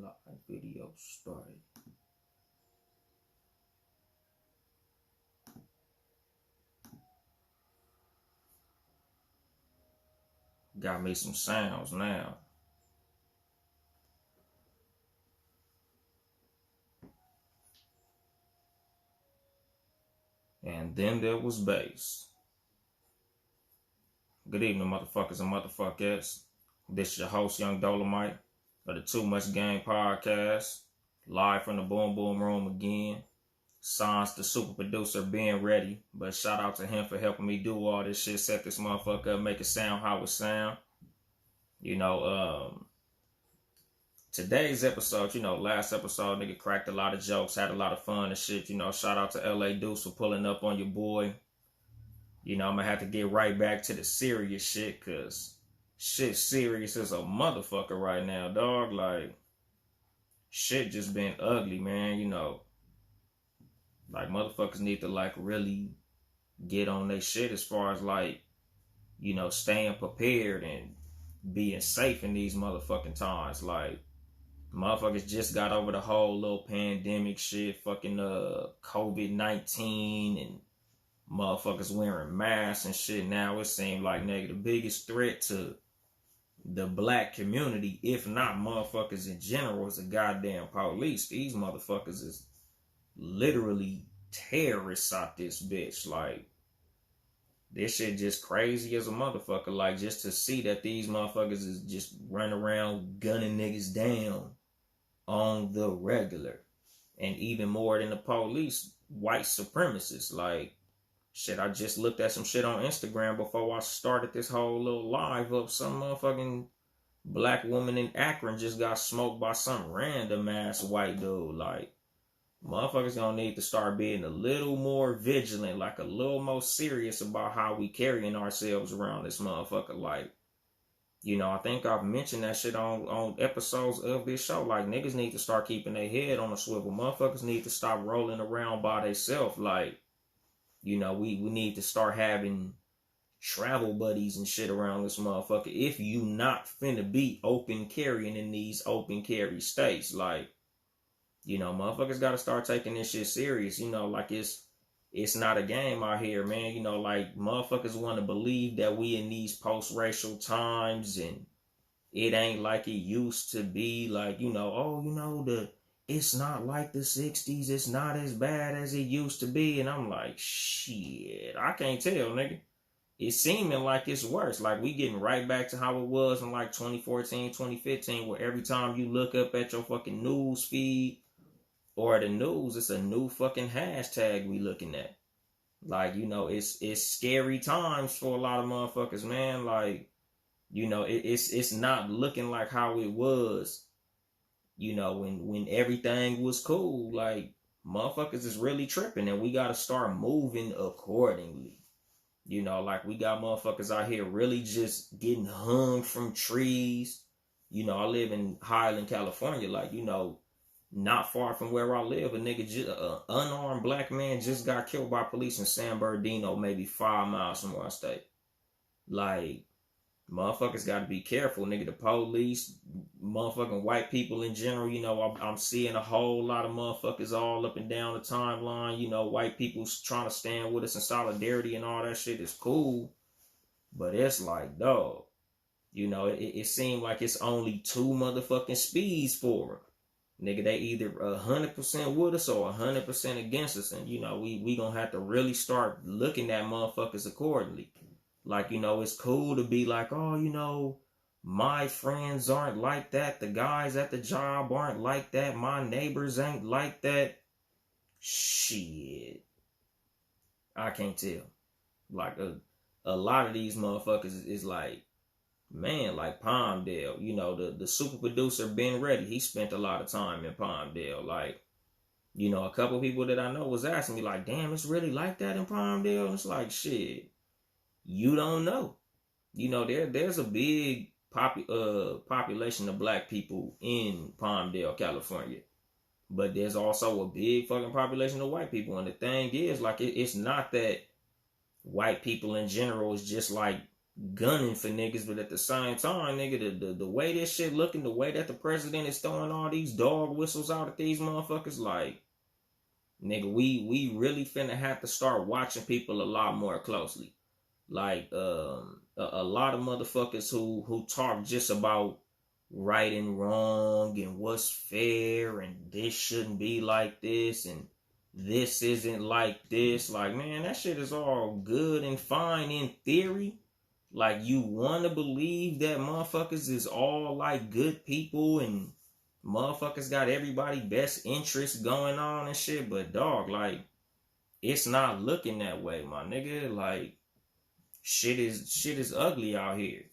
Live video started. Got me some sounds now. And then there was bass. Good evening, motherfuckers and motherfuckers. This is your host, Yung Dolemite, of the Too Much Game podcast. Live from the Boom Boom Room again. Sans the super producer being ready. But shout out to him for helping me do all this shit. Set this motherfucker up, make it sound how it sound. Today's episode, last episode, nigga cracked a lot of jokes, had a lot of fun and shit. Shout out to LA Deuce for pulling up on your boy. I'm gonna have to get right back to the serious shit, cause shit serious as a motherfucker right now, dog. Like, shit just been ugly, man. Like, motherfuckers need to, really get on their shit as far as, staying prepared and being safe in these motherfucking times. Like, motherfuckers just got over the whole little pandemic shit, fucking COVID-19 and motherfuckers wearing masks and shit. Now it seems like, nigga, the biggest threat to the black community, if not motherfuckers in general, is the goddamn police. These motherfuckers is literally terrorists out this bitch. Like, this shit just crazy as a motherfucker. Like, just to see that these motherfuckers is just running around gunning niggas down on the regular. And even more than the police, white supremacists. Like, shit, I just looked at some shit on Instagram before I started this whole little live of some motherfucking black woman in Akron just got smoked by some random ass white dude. Like, motherfuckers gonna need to start being a little more vigilant, like a little more serious about how we carrying ourselves around this motherfucker. Like, I think I've mentioned that shit on episodes of this show. Like, niggas need to start keeping their head on a swivel. Motherfuckers need to stop rolling around by themselves. Like, we need to start having travel buddies and shit around this motherfucker. If you not finna be open carrying in these open carry states, like, motherfuckers gotta start taking this shit serious. Like, it's not a game out here, man. Like, motherfuckers want to believe that we in these post-racial times and it ain't like it used to be. Like, it's not like the 60s. It's not as bad as it used to be. And I'm like, shit, I can't tell, nigga. It's seeming like it's worse. Like, we getting right back to how it was in like 2014, 2015, where every time you look up at your fucking news feed or the news, it's a new fucking hashtag we looking at. Like, it's scary times for a lot of motherfuckers, man. Like, it's not looking like how it was, when everything was cool. Like, motherfuckers is really tripping and we got to start moving accordingly. Like, we got motherfuckers out here really just getting hung from trees. I live in Highland, California. Like, not far from where I live, a nigga, unarmed black man just got killed by police in San Bernardino, maybe 5 miles from where I stay. Like, motherfuckers got to be careful, nigga. The police, motherfucking white people in general, I'm seeing a whole lot of motherfuckers all up and down the timeline. White people trying to stand with us in solidarity and all that shit is cool. But it's like, dog, it seemed like it's only 2 motherfucking speeds for them. Nigga, they either 100% with us or 100% against us. And, we gonna have to really start looking at motherfuckers accordingly. Like, it's cool to be like, oh, my friends aren't like that. The guys at the job aren't like that. My neighbors ain't like that. Shit. I can't tell. Like, a lot of these motherfuckers is like, man, like Palmdale, the super producer been ready. He spent a lot of time in Palmdale. Like, a couple people that I know was asking me like, damn, it's really like that in Palmdale. And it's like, shit, you don't know. There's a big population of black people in Palmdale, California. But there's also a big fucking population of white people. And the thing is, like, it's not that white people in general is just like gunning for niggas, but at the same time, nigga, the way this shit looking, the way that the president is throwing all these dog whistles out at these motherfuckers, like, nigga, we really finna have to start watching people a lot more closely. Like, a lot of motherfuckers who talk just about right and wrong and what's fair and this shouldn't be like this and this isn't like this. Like, man, that shit is all good and fine in theory. Like, you want to believe that motherfuckers is all like good people and motherfuckers got everybody best interest going on and shit, but dog, like, it's not looking that way, my nigga. Like, shit is ugly out here.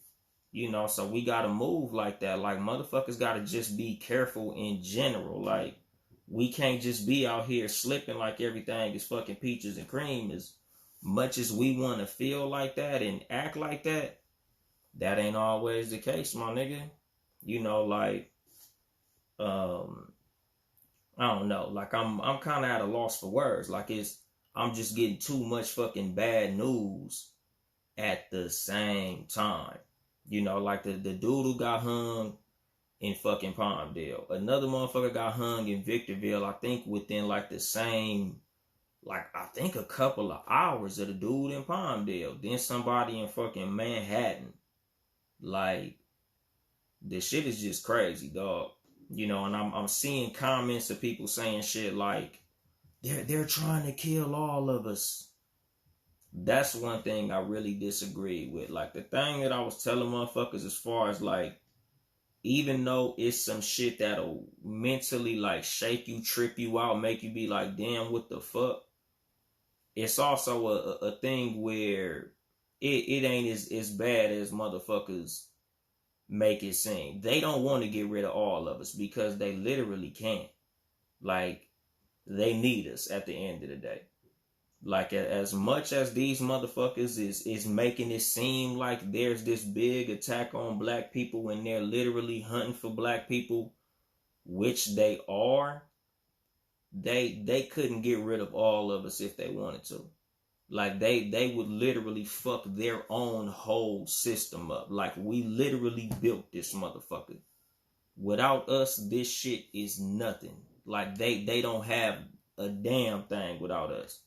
You know, so we gotta move like that. Like, motherfuckers gotta just be careful in general. Like, we can't just be out here slipping like everything is fucking peaches and cream. As much as we want to feel like that and act like that, that ain't always the case, my nigga. You know, like, I don't know. Like, I'm kind of at a loss for words. Like, I'm just getting too much fucking bad news at the same time. You know, like the dude who got hung in fucking Palmdale. Another motherfucker got hung in Victorville, I think within like the same, like, I think a couple of hours of the dude in Palmdale. Then somebody in fucking Manhattan. Like, this shit is just crazy, dog. You know, and I'm seeing comments of people saying shit like, they're trying to kill all of us. That's one thing I really disagree with. Like, the thing that I was telling motherfuckers as far as, like, even though it's some shit that'll mentally, like, shake you, trip you out, make you be like, damn, what the fuck? It's also a thing where it ain't as bad as motherfuckers make it seem. They don't want to get rid of all of us because they literally can't. Like, they need us at the end of the day. Like, as much as these motherfuckers is making it seem like there's this big attack on black people when they're literally hunting for black people, which they are, they couldn't get rid of all of us if they wanted to. Like, they would literally fuck their own whole system up. Like, we literally built this motherfucker. Without us, this shit is nothing. Like, they don't have a damn thing without us.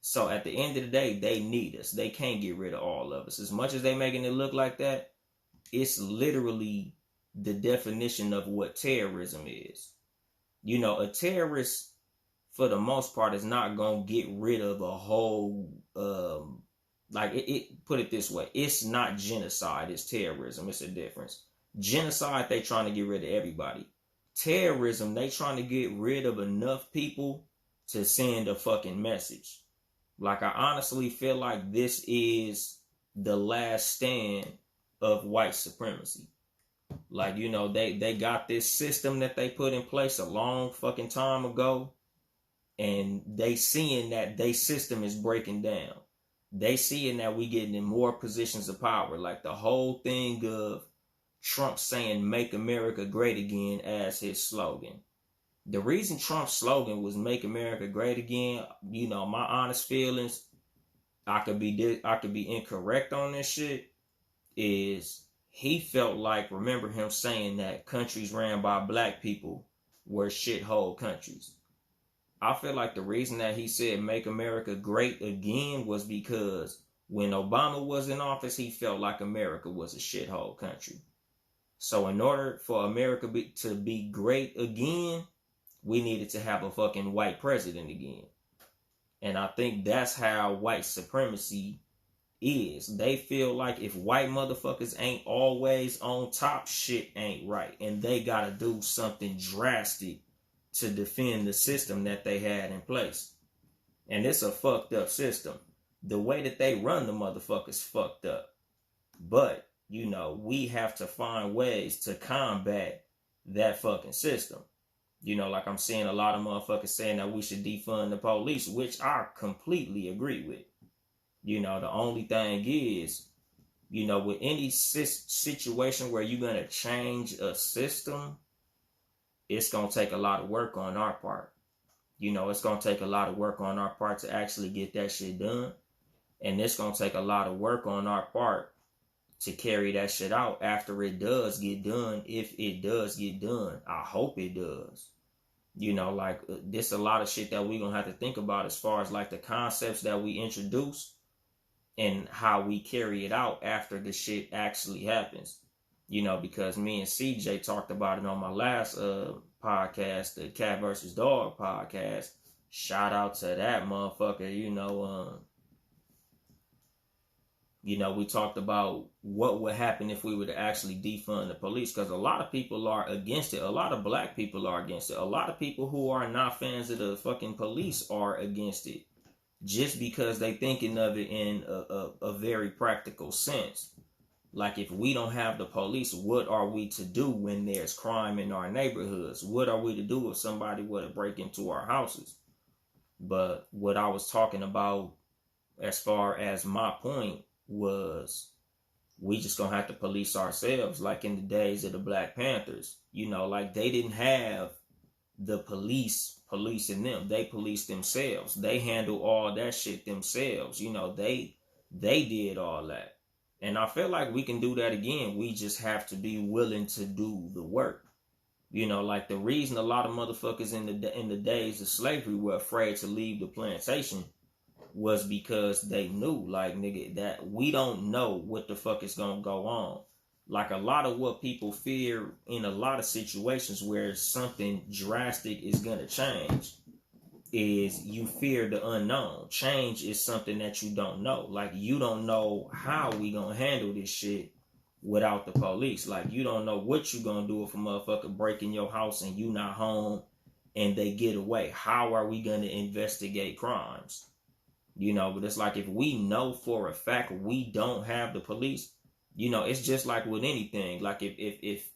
So at the end of the day, they need us. They can't get rid of all of us. As much as they making it look like that, it's literally the definition of what terrorism is. You know, a terrorist, for the most part, is not going to get rid of a whole, put it this way. It's not genocide, it's terrorism. It's a difference. Genocide, they trying to get rid of everybody. Terrorism, they trying to get rid of enough people to send a fucking message. Like, I honestly feel like this is the last stand of white supremacy. Like, you know, they got this system that they put in place a long fucking time ago, and they seeing that their system is breaking down. They seeing that we getting in more positions of power. Like, the whole thing of Trump saying "Make America Great Again" as his slogan. The reason Trump's slogan was "Make America Great Again," you know, my honest feelings, I could be incorrect on this shit, is he felt like, remember him saying that countries ran by black people were shithole countries. I feel like the reason that he said "Make America Great Again" was because when Obama was in office, he felt like America was a shithole country. So in order for America to be great again, we needed to have a fucking white president again. And I think that's how white supremacy is. They feel like if white motherfuckers ain't always on top, shit ain't right. And they gotta do something drastic to defend the system that they had in place. And it's a fucked up system. The way that they run the motherfuckers fucked up. But, you know, we have to find ways to combat that fucking system. You know, like, I'm seeing a lot of motherfuckers saying that we should defund the police, which I completely agree with. You know, the only thing is, you know, with any situation where you're going to change a system, it's going to take a lot of work on our part. You know, it's going to take a lot of work on our part to actually get that shit done. And it's going to take a lot of work on our part to carry that shit out after it does get done. If it does get done, I hope it does. You know, like this a lot of shit that we gonna have to think about as far as like the concepts that we introduce and how we carry it out after the shit actually happens. You know, because me and CJ talked about it on my last podcast, the Cat versus Dog podcast. Shout out to that motherfucker. We talked about what would happen if we were to actually defund the police, because a lot of people are against it. A lot of black people are against it. A lot of people who are not fans of the fucking police are against it, just because they thinking of it in a very practical sense. Like, if we don't have the police, what are we to do when there's crime in our neighborhoods? What are we to do if somebody were to break into our houses? But what I was talking about as far as my point was, we just gonna have to police ourselves, like in the days of the Black Panthers. Like, they didn't have the police policing them. They policed themselves. They handled all that shit themselves. They did all that. And I feel like we can do that again. We just have to be willing to do the work. Like the reason a lot of motherfuckers in the days of slavery were afraid to leave the plantation was because they knew, like, nigga, that we don't know what the fuck is gonna go on. Like, a lot of what people fear in a lot of situations where something drastic is gonna change is you fear the unknown. Change is something that you don't know. Like, you don't know how we gonna handle this shit without the police. Like, you don't know what you gonna do if a motherfucker break in your house and you not home and they get away. How are we gonna investigate crimes? But it's like, if we know for a fact we don't have the police, it's just like with anything. Like, if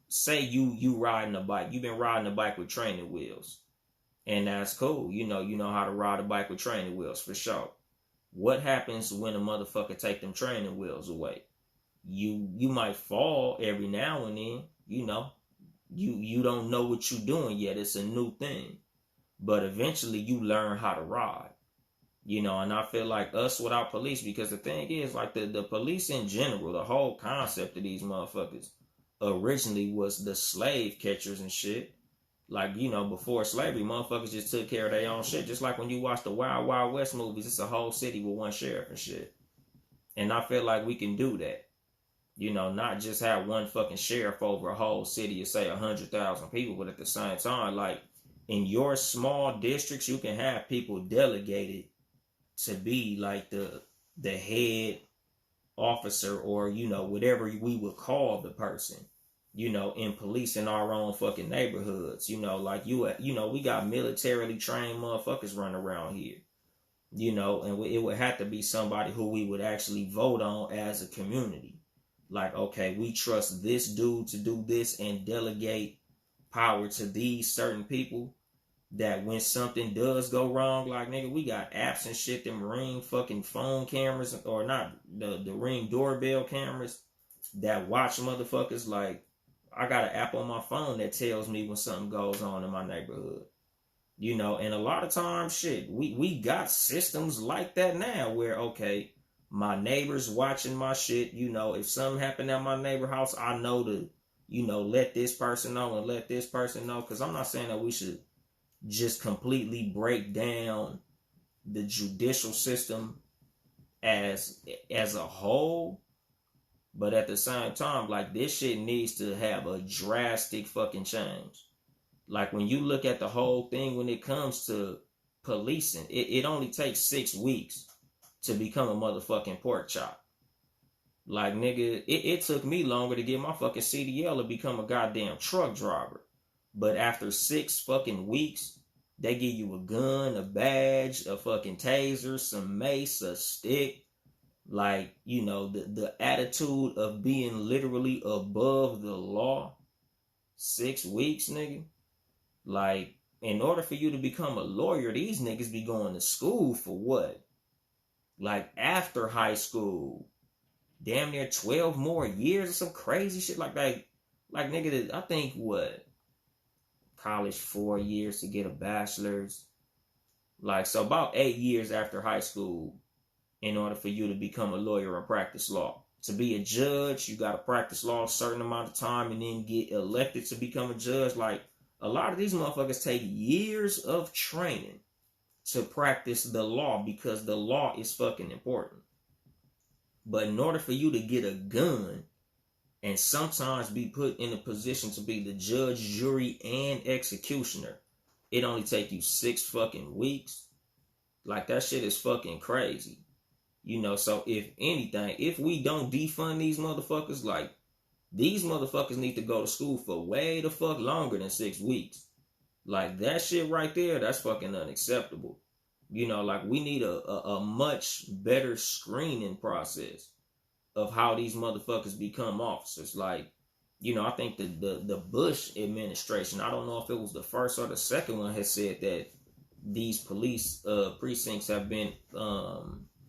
say you riding a bike, you've been riding a bike with training wheels. And that's cool. You know how to ride a bike with training wheels, for sure. What happens when a motherfucker take them training wheels away? You might fall every now and then, You don't know what you're doing yet. It's a new thing. But eventually you learn how to ride. And I feel like us without police, because the thing is, like, the police in general, the whole concept of these motherfuckers originally was the slave catchers and shit. Like, before slavery, motherfuckers just took care of their own shit. Just like when you watch the Wild Wild West movies, it's a whole city with one sheriff and shit. And I feel like we can do that. Not just have one fucking sheriff over a whole city of, say, 100,000 people, but at the same time, like, in your small districts, you can have people delegated to be like the head officer, or, whatever we would call the person. In police in our own fucking neighborhoods, like we got militarily trained motherfuckers running around here, and it would have to be somebody who we would actually vote on as a community. Like, okay, we trust this dude to do this and delegate power to these certain people, that when something does go wrong, like, nigga, we got apps and shit, them Ring fucking phone cameras, or not, the Ring doorbell cameras that watch motherfuckers. Like, I got an app on my phone that tells me when something goes on in my neighborhood. And a lot of times, shit, we got systems like that now where, okay, my neighbor's watching my shit. If something happened at my neighbor house, I know to, let this person know and let this person know. Because I'm not saying that we should just completely break down the judicial system as a whole. But at the same time, like, this shit needs to have a drastic fucking change. Like, when you look at the whole thing, when it comes to policing, it only takes 6 weeks to become a motherfucking pork chop. Like, nigga, it took me longer to get my fucking CDL to become a goddamn truck driver. But after 6 fucking weeks, they give you a gun, a badge, a fucking taser, some mace, a stick. Like, the attitude of being literally above the law. 6 weeks, nigga. Like, in order for you to become a lawyer, these niggas be going to school for what? Like, after high school. Damn near 12 more years or some crazy shit like that. Like, nigga, I think what? College 4 years to get a bachelor's. Like, so about 8 years after high school in order for you to become a lawyer and practice law. To be a judge, you got to practice law a certain amount of time and then get elected to become a judge. Like, a lot of these motherfuckers take years of training to practice the law because the law is fucking important. But in order for you to get a gun and sometimes be put in a position to be the judge, jury, and executioner, it only take you 6 fucking weeks. Like, that shit is fucking crazy. You know, so if anything, if we don't defund these motherfuckers, like, these motherfuckers need to go to school for way the fuck longer than 6 weeks. Like, that shit right there, that's fucking unacceptable. You know, like, we need a much better screening process of how these motherfuckers become officers. Like, you know, I think the Bush administration, I don't know if it was the first or the second one, has said that these police precincts have been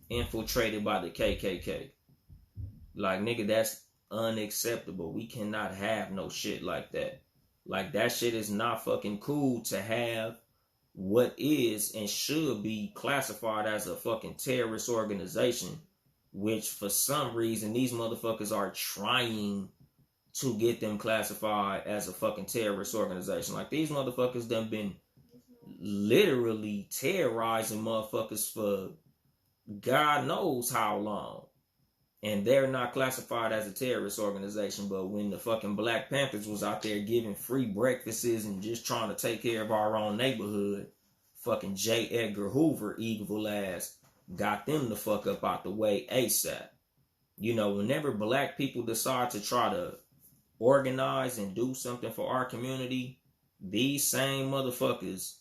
infiltrated by the KKK. Like, nigga, that's unacceptable. We cannot have no shit like that. Like, that shit is not fucking cool to have what is and should be classified as a fucking terrorist organization, which for some reason these motherfuckers are trying to get them classified as a fucking terrorist organization. Like, these motherfuckers done been literally terrorizing motherfuckers for God knows how long. And they're not classified as a terrorist organization. But when the fucking Black Panthers was out there giving free breakfasts and just trying to take care of our own neighborhood, fucking J. Edgar Hoover, evil ass, got them the fuck up out the way ASAP. You know, whenever black people decide to try to organize and do something for our community, these same motherfuckers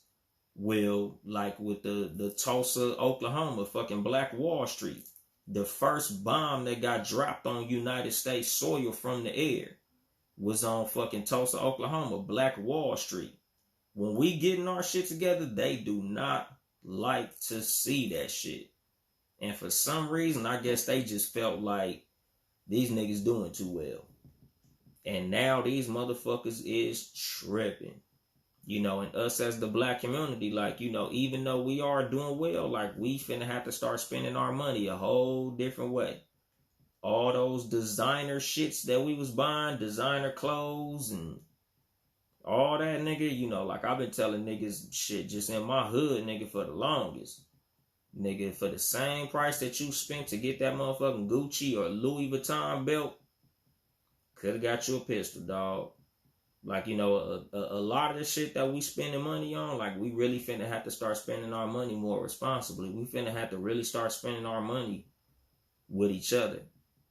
will, like with the Tulsa, Oklahoma, fucking Black Wall Street, the first bomb that got dropped on United States soil from the air was on fucking Tulsa, Oklahoma, Black Wall Street. When we getting our shit together, they do not like to see that shit. And for some reason, I guess they just felt like these niggas doing too well. And now these motherfuckers is tripping. You know, and us as the black community, like, you know, even though we are doing well, like, we finna have to start spending our money a whole different way. All those designer shits that we was buying, designer clothes and all that, nigga, you know, like, I've been telling niggas shit just in my hood, nigga, for the longest. Nigga, for the same price that you spent to get that motherfucking Gucci or Louis Vuitton belt, could have got you a pistol, dog. Like, you know, a lot of the shit that we spending money on, like, we really finna have to start spending our money more responsibly. We finna have to really start spending our money with each other.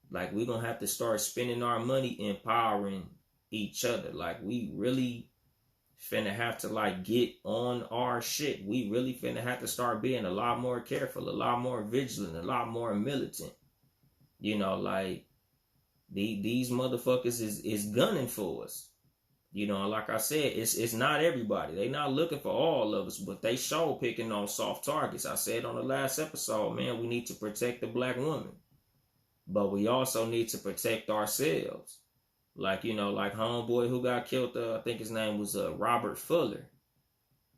Like, we gonna have to start spending our money empowering each other. Like, we really finna have to, like, get on our shit. We really finna have to start being a lot more careful, a lot more vigilant, a lot more militant. You know, like, these motherfuckers is gunning for us. You know, like I said, it's not everybody. They not looking for all of us, but they sure picking on soft targets. I said on the last episode, man, we need to protect the black woman. But we also need to protect ourselves. Like, you know, like homeboy who got killed, I think his name was Robert Fuller.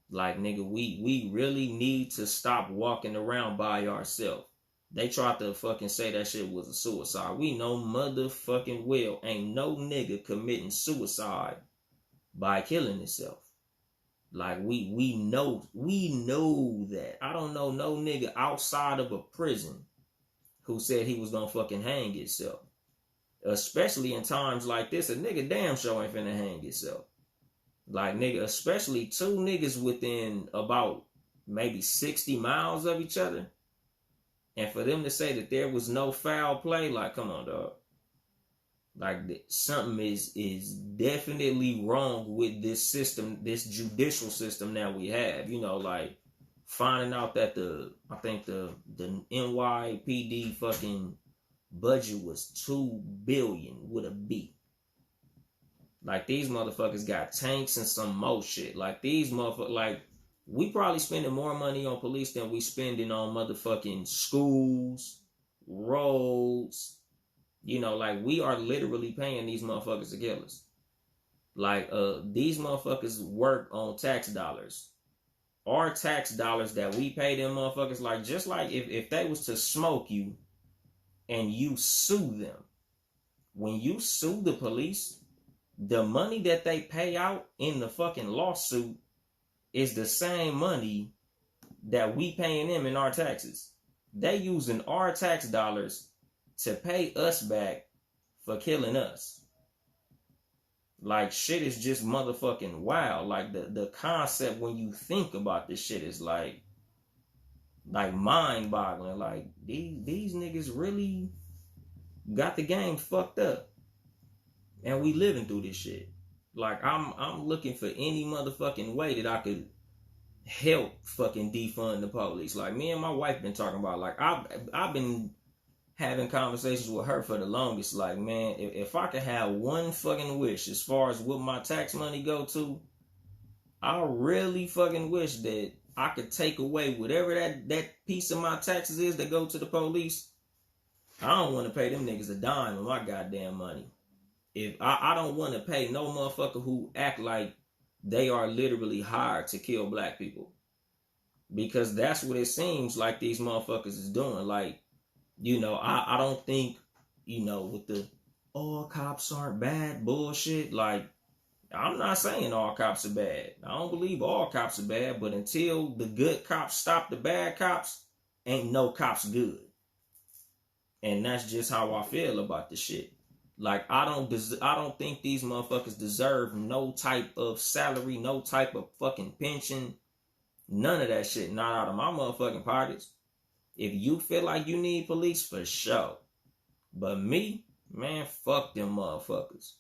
Like, nigga, we really need to stop walking around by ourselves. They tried to fucking say that shit was a suicide. We know motherfucking well ain't no nigga committing suicide by killing himself. Like, we know that. I don't know no nigga outside of a prison who said he was gonna fucking hang himself. Especially in times like this, a nigga damn sure ain't finna hang himself. Like, nigga, especially two niggas within about maybe 60 miles of each other. And for them to say that there was no foul play, like, come on, dog. Like, something is definitely wrong with this system, this judicial system that we have. You know, like, finding out that I think the NYPD fucking budget was $2 billion with a B. Like, these motherfuckers got tanks and some more shit. Like, these motherfuckers, like, we probably spending more money on police than we spending on motherfucking schools, roads. You know, like, we are literally paying these motherfuckers to kill us. Like, these motherfuckers work on tax dollars. Our tax dollars that we pay them motherfuckers, like, just like if they was to smoke you and you sue them, when you sue the police, the money that they pay out in the fucking lawsuit is the same money that we paying them in our taxes. They using our tax dollars to pay us back for killing us. Like, shit is just motherfucking wild. Like, the concept when you think about this shit is like mind-boggling. Like, these niggas really got the game fucked up. And we living through this shit. Like, I'm looking for any motherfucking way that I could help fucking defund the police. Like, me and my wife been talking about, like, I've been having conversations with her for the longest. Like, man, if I could have one fucking wish as far as what my tax money go to, I really fucking wish that I could take away whatever that piece of my taxes is that go to the police. I don't want to pay them niggas a dime of my goddamn money. If I don't want to pay no motherfucker who act like they are literally hired to kill black people. Because that's what it seems like these motherfuckers is doing. Like, you know, I don't think, you know, with the all cops aren't bad bullshit. Like, I'm not saying all cops are bad. I don't believe all cops are bad. But until the good cops stop the bad cops, ain't no cops good. And that's just how I feel about the shit. Like, I don't think these motherfuckers deserve no type of salary, no type of fucking pension, none of that shit. Not out of my motherfucking pockets. If you feel like you need police, for sure. But me, man, fuck them motherfuckers.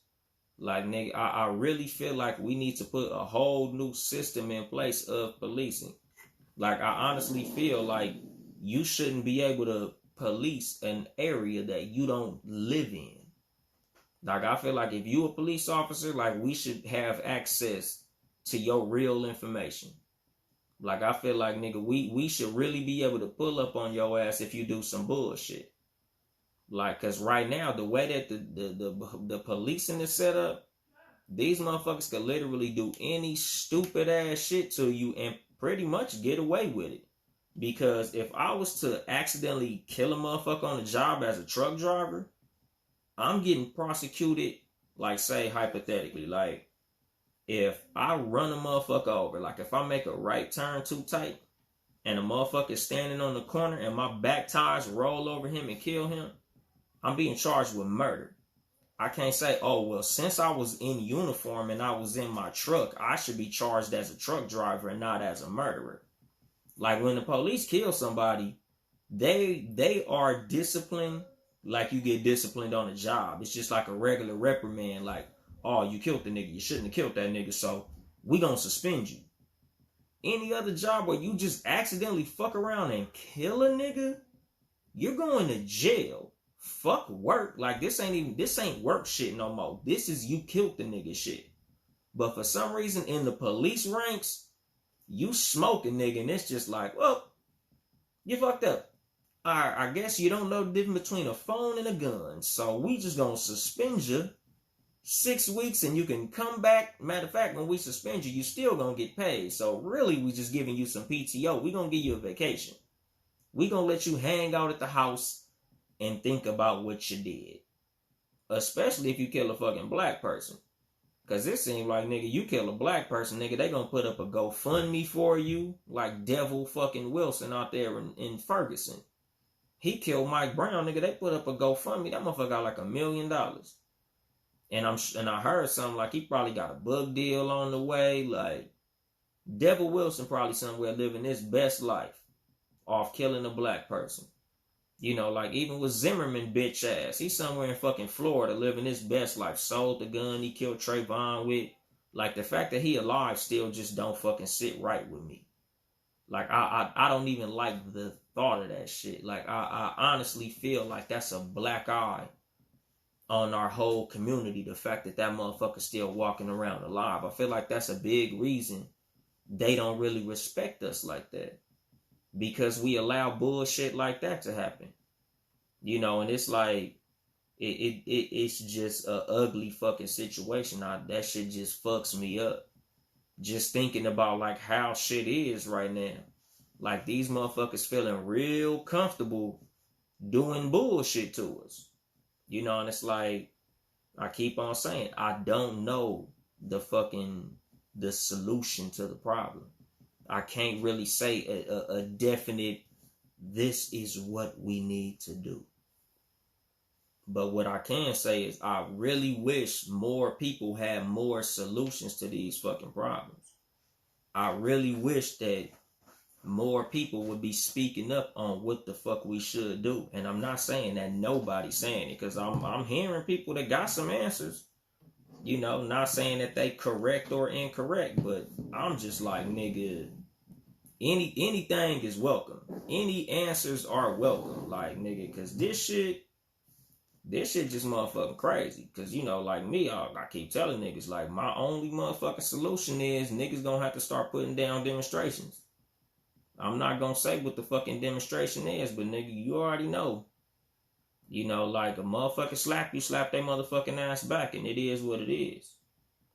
Like, nigga, I really feel like we need to put a whole new system in place of policing. Like, I honestly feel like you shouldn't be able to police an area that you don't live in. Like, I feel like if you a police officer, like, we should have access to your real information. Like, I feel like, nigga, we should really be able to pull up on your ass if you do some bullshit. Like, cause right now, the way that the policing is set up, these motherfuckers could literally do any stupid ass shit to you and pretty much get away with it. Because if I was to accidentally kill a motherfucker on the job as a truck driver, I'm getting prosecuted, like, say, hypothetically, like, if I run a motherfucker over, like, if I make a right turn too tight, and a motherfucker is standing on the corner, and my back tires roll over him and kill him, I'm being charged with murder. I can't say, oh, well, since I was in uniform and I was in my truck, I should be charged as a truck driver and not as a murderer. Like, when the police kill somebody, they are disciplined like you get disciplined on a job. It's just like a regular reprimand. Like, oh, you killed the nigga. You shouldn't have killed that nigga, so we gonna suspend you. Any other job where you just accidentally fuck around and kill a nigga, you're going to jail. Fuck work. Like, this ain't work shit no more. This is you killed the nigga shit. But for some reason in the police ranks, you smoke a nigga and it's just like, well, you fucked up. I guess you don't know the difference between a phone and a gun. So we just gonna suspend you 6 weeks and you can come back. Matter of fact, when we suspend you, you still gonna get paid. So really, we just giving you some PTO. We gonna give you a vacation. We gonna let you hang out at the house and think about what you did. Especially if you kill a fucking black person. Cause it seems like, nigga, you kill a black person, nigga, they gonna put up a GoFundMe for you. Like Devil fucking Wilson out there in Ferguson. He killed Mike Brown, nigga. They put up a GoFundMe. That motherfucker got like $1 million. And I heard something like he probably got a book deal on the way. Like, Devil Wilson probably somewhere living his best life off killing a black person. You know, like even with Zimmerman bitch ass, he's somewhere in fucking Florida living his best life. Sold the gun he killed Trayvon with. Like, the fact that he alive still just don't fucking sit right with me. Like, I don't even like the thought of that shit. Like, I honestly feel like that's a black eye on our whole community. The fact that motherfucker's still walking around alive. I feel like that's a big reason they don't really respect us like that. Because we allow bullshit like that to happen. You know, and it's like, it's just a ugly fucking situation. That shit just fucks me up. Just thinking about, like, how shit is right now. Like, these motherfuckers feeling real comfortable doing bullshit to us. You know, and it's like, I keep on saying, I don't know the solution to the problem. I can't really say a definite, this is what we need to do. But what I can say is I really wish more people had more solutions to these fucking problems. I really wish that more people would be speaking up on what the fuck we should do. And I'm not saying that nobody's saying it, because I'm hearing people that got some answers. You know, not saying that they correct or incorrect, but I'm just like, nigga, anything is welcome. Any answers are welcome. Like, nigga, because this shit just motherfucking crazy. Because, you know, like me, I keep telling niggas, like, my only motherfucking solution is niggas gonna have to start putting down demonstrations. I'm not gonna say what the fucking demonstration is, but nigga, you already know. You know, like, a motherfucker slap they motherfucking ass back, and it is what it is.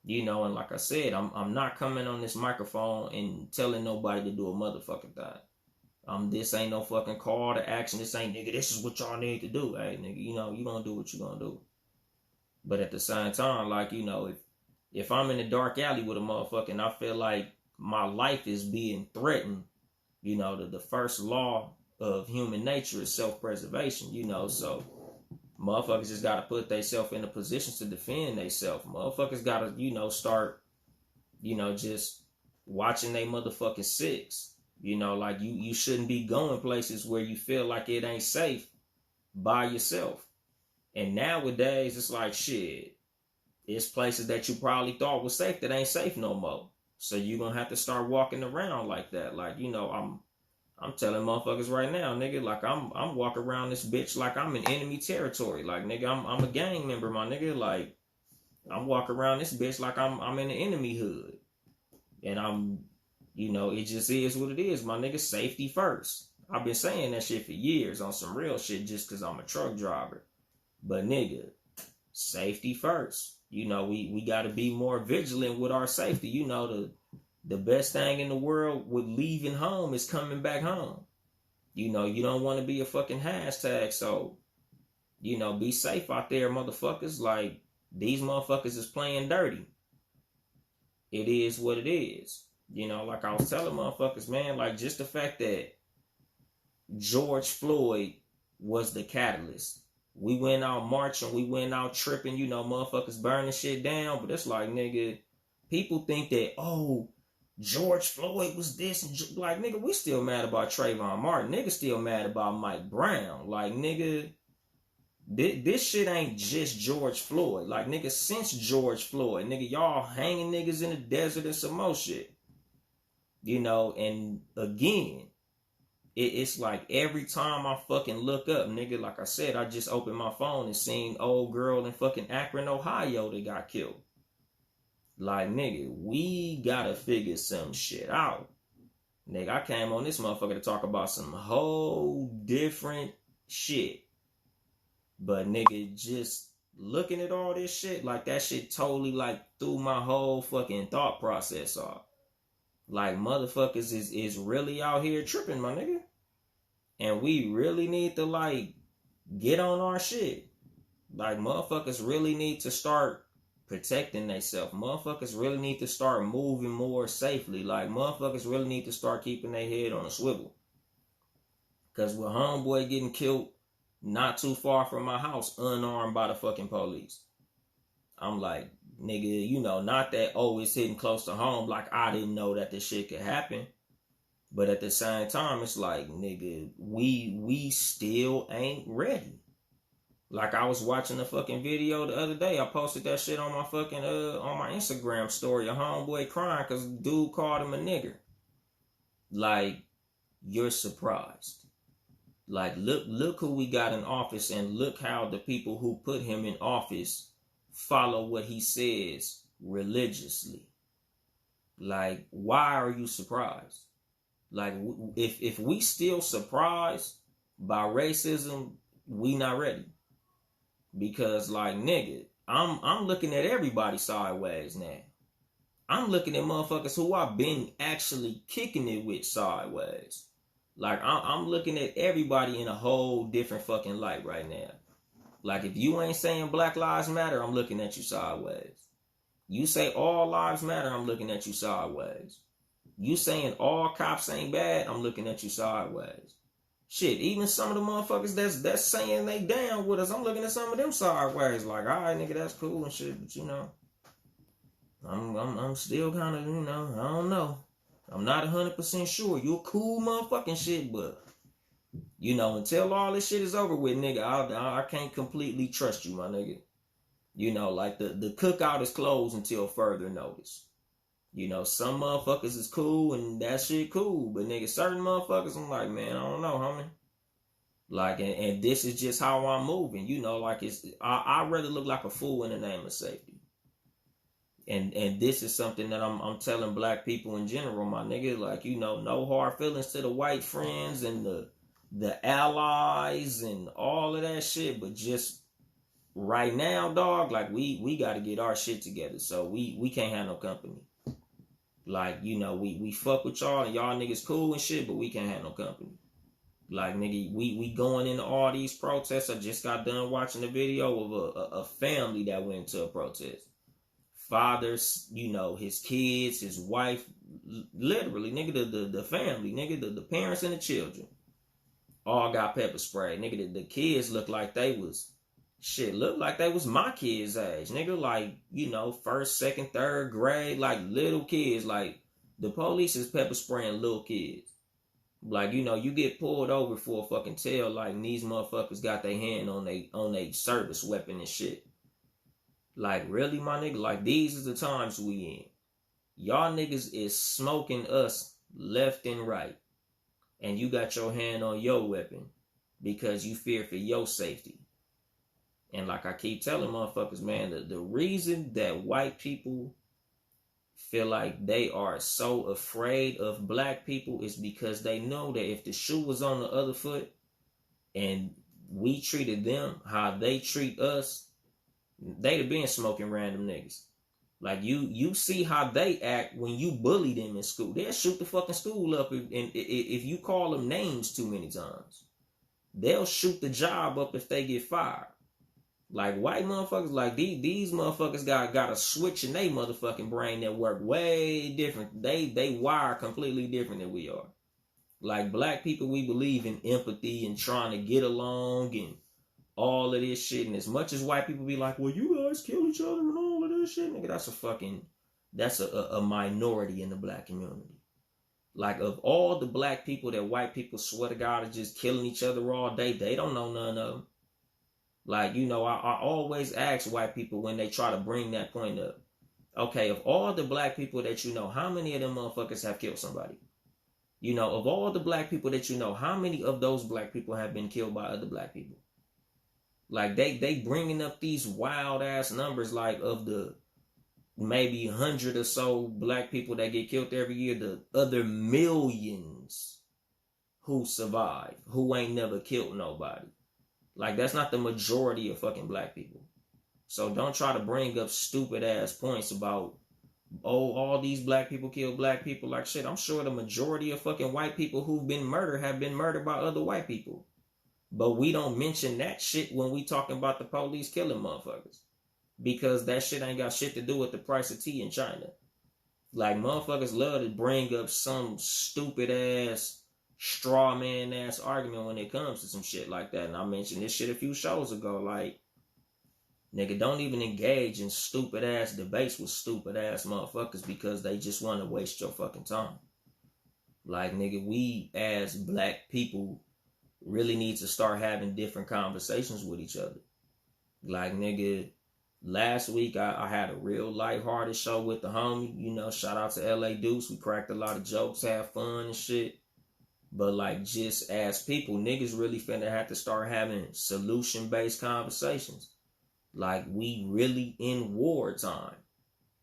You know, and like I said, I'm not coming on this microphone and telling nobody to do a motherfucking thing. This ain't no fucking call to action. This ain't, nigga, this is what y'all need to do. Hey, nigga, you know, you gonna do what you gonna do. But at the same time, like, you know, if I'm in a dark alley with a motherfucker and I feel like my life is being threatened, you know, the first law of human nature is self-preservation, you know, so motherfuckers just gotta put themselves in a position to defend themselves. Motherfuckers gotta, you know, start, you know, just watching they motherfucking six. You know, like, you shouldn't be going places where you feel like it ain't safe by yourself. And nowadays, it's like, shit, it's places that you probably thought was safe that ain't safe no more. So you're gonna have to start walking around like that. Like, you know, I'm telling motherfuckers right now, nigga, like, I'm walking around this bitch like I'm in enemy territory. Like, nigga, I'm a gang member, my nigga. Like, I'm walking around this bitch like I'm in the enemy hood. And you know, it just is what it is, my nigga. Safety first. I've been saying that shit for years on some real shit just because I'm a truck driver. But, nigga, safety first. You know, we got to be more vigilant with our safety. You know, the best thing in the world with leaving home is coming back home. You know, you don't want to be a fucking hashtag. So, you know, be safe out there, motherfuckers. Like, these motherfuckers is playing dirty. It is what it is. You know, like I was telling motherfuckers, man, like, just the fact that George Floyd was the catalyst. We went out marching, we went out tripping, you know, motherfuckers burning shit down. But it's like, nigga, people think that, oh, George Floyd was this. And like, nigga, we still mad about Trayvon Martin. Nigga still mad about Mike Brown. Like, nigga, this shit ain't just George Floyd. Like, nigga, since George Floyd, nigga, y'all hanging niggas in the desert and some more shit. You know, and again, it's like every time I fucking look up, nigga, like I said, I just opened my phone and seen old girl in fucking Akron, Ohio that got killed. Like, nigga, we gotta figure some shit out. Nigga, I came on this motherfucker to talk about some whole different shit. But, nigga, just looking at all this shit, like, that shit totally, like, threw my whole fucking thought process off. Like, motherfuckers is really out here tripping, my nigga. And we really need to, like, get on our shit. Like, motherfuckers really need to start protecting themselves. Motherfuckers really need to start moving more safely. Like, motherfuckers really need to start keeping their head on a swivel. Because with homeboy getting killed not too far from my house, unarmed by the fucking police. I'm like, nigga, you know, not that, oh, it's hitting close to home. Like, I didn't know that this shit could happen. But at the same time, it's like, nigga, we still ain't ready. Like, I was watching a fucking video the other day. I posted that shit on my fucking, on my Instagram story. A homeboy crying because dude called him a nigger. Like, you're surprised. Like, look who we got in office, and look how the people who put him in office follow what he says religiously. Like, why are you surprised? Like, if we still surprised by racism, we not ready. Because, like, nigga, I'm looking at everybody sideways now. I'm looking at motherfuckers who I've been actually kicking it with sideways. Like, I'm looking at everybody in a whole different fucking light right now. Like, if you ain't saying Black Lives Matter, I'm looking at you sideways. You say all lives matter, I'm looking at you sideways. You saying all cops ain't bad, I'm looking at you sideways. Shit, even some of the motherfuckers that's saying they down with us, I'm looking at some of them sideways. Like, all right, nigga, that's cool and shit, but you know, I'm still kind of, you know, I don't know. I'm not 100% sure. You a cool motherfucking shit, but you know, until all this shit is over with, nigga, I can't completely trust you, my nigga. You know, like the cookout is closed until further notice. You know, some motherfuckers is cool and that shit cool, but nigga, certain motherfuckers, I'm like, man, I don't know, homie. Like, and this is just how I'm moving. You know, like I'd rather look like a fool in the name of safety. And this is something that I'm telling black people in general, my nigga. Like, you know, no hard feelings to the white friends and the allies and all of that shit, but just right now, dog, like we got to get our shit together. So we can't have no company. Like, you know, we fuck with y'all and y'all niggas cool and shit, but we can't have no company. Like, nigga, we going into all these protests. I just got done watching a video of a family that went to a protest. Fathers, you know, his kids, his wife, literally, nigga, the family, nigga, the parents and the children all got pepper spray. Nigga, the kids look like they was, look like they was my kids' age. Nigga, like, you know, first, second, third grade, like little kids. Like, the police is pepper spraying little kids. Like, you know, you get pulled over for a fucking tail, like, these motherfuckers got their hand on they service weapon and shit. Like, really, my nigga? Like, these is the times we in. Y'all niggas is smoking us left and right. And you got your hand on your weapon because you fear for your safety. And like I keep telling motherfuckers, man, the reason that white people feel like they are so afraid of black people is because they know that if the shoe was on the other foot and we treated them how they treat us, they'd have been smoking random niggas. Like, you see how they act when you bully them in school. They'll shoot the fucking school up if you call them names too many times. They'll shoot the job up if they get fired. Like, white motherfuckers, like, these motherfuckers got a switch in their motherfucking brain that work way different. They wire completely different than we are. Like, black people, we believe in empathy and trying to get along and all of this shit. And as much as white people be like, well, you guys kill each other and all of this shit, nigga, that's a minority in the black community. Like, of all the black people that white people swear to God are just killing each other all day, they don't know none of them. Like, you know, I always ask white people when they try to bring that point up. Okay, of all the black people that you know, how many of them motherfuckers have killed somebody? You know, of all the black people that you know, how many of those black people have been killed by other black people? Like, they bringing up these wild ass numbers, like, of the maybe 100 or so black people that get killed every year, the other millions who survive, who ain't never killed nobody. Like, that's not the majority of fucking black people. So don't try to bring up stupid ass points about, oh, all these black people kill black people. Like, shit, I'm sure the majority of fucking white people who've been murdered have been murdered by other white people. But we don't mention that shit when we talking about the police killing motherfuckers. Because that shit ain't got shit to do with the price of tea in China. Like, motherfuckers love to bring up some stupid ass, straw man ass argument when it comes to some shit like that. And I mentioned this shit a few shows ago. Like, nigga, don't even engage in stupid ass debates with stupid ass motherfuckers because they just want to waste your fucking time. Like, nigga, we as black people really need to start having different conversations with each other. Like, nigga, last week I had a real lighthearted show with the homie. You know, shout out to LA Deuce. We cracked a lot of jokes, had fun and shit. But, like, just as people, niggas really finna have to start having solution-based conversations. Like, we really in wartime.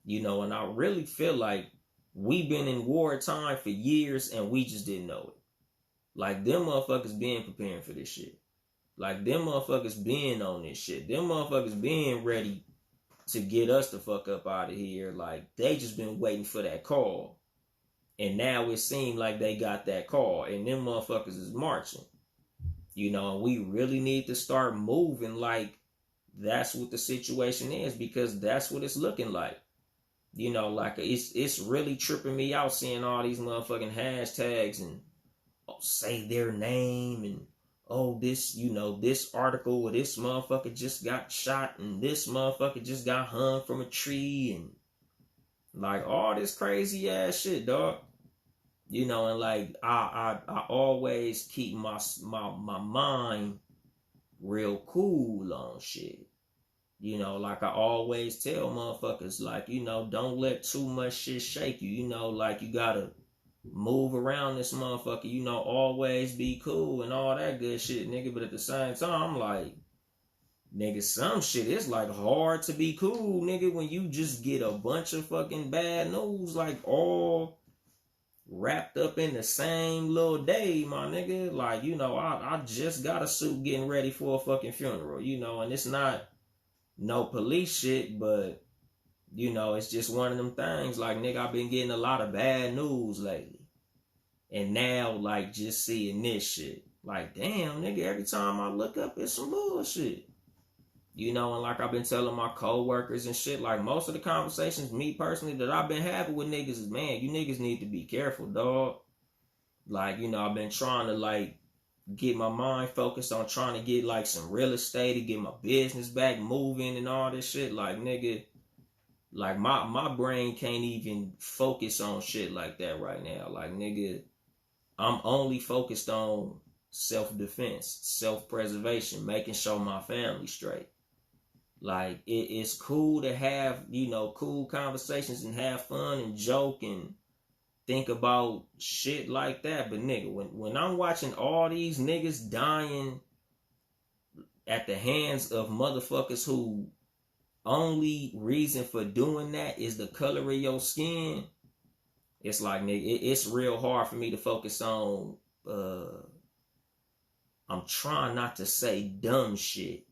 You know, and I really feel like we've been in wartime for years and we just didn't know it. Like, them motherfuckers been preparing for this shit. Like, them motherfuckers been on this shit. Them motherfuckers been ready to get us the fuck up out of here. Like, they just been waiting for that call. And now it seems like they got that call. And them motherfuckers is marching. You know, and we really need to start moving like that's what the situation is, because that's what it's looking like. You know, like it's really tripping me out seeing all these motherfucking hashtags and say their name and this, this article or this motherfucker just got shot and this motherfucker just got hung from a tree and like all this crazy ass shit, dog. And like I always keep my mind real cool on shit. Like I always tell motherfuckers, like, don't let too much shit shake you. Like you gotta move around this motherfucker, always be cool and all that good shit, nigga. But at the same time, I'm like, nigga, some shit is like hard to be cool, nigga, when you just get a bunch of fucking bad news, like all wrapped up in the same little day, my nigga. Like, I just got a suit getting ready for a fucking funeral, and it's not no police shit, but it's just one of them things. Like, nigga, I've been getting a lot of bad news lately. And now, like, just seeing this shit. Like, damn, nigga, every time I look up, it's some bullshit. And like I've been telling my co-workers and shit, like, most of the conversations, me personally, that I've been having with niggas is, man, you niggas need to be careful, dog. Like, I've been trying to, like, get my mind focused on trying to get like some real estate to get my business back moving and all this shit. Like, nigga, like my brain can't even focus on shit like that right now. Like, nigga, I'm only focused on self-defense, self-preservation, making sure my family's straight. Like, it's cool to have, cool conversations and have fun and joke and think about shit like that. But nigga, when I'm watching all these niggas dying at the hands of motherfuckers who only reason for doing that is the color of your skin, it's like, nigga, it's real hard for me to focus on, I'm trying not to say dumb shit,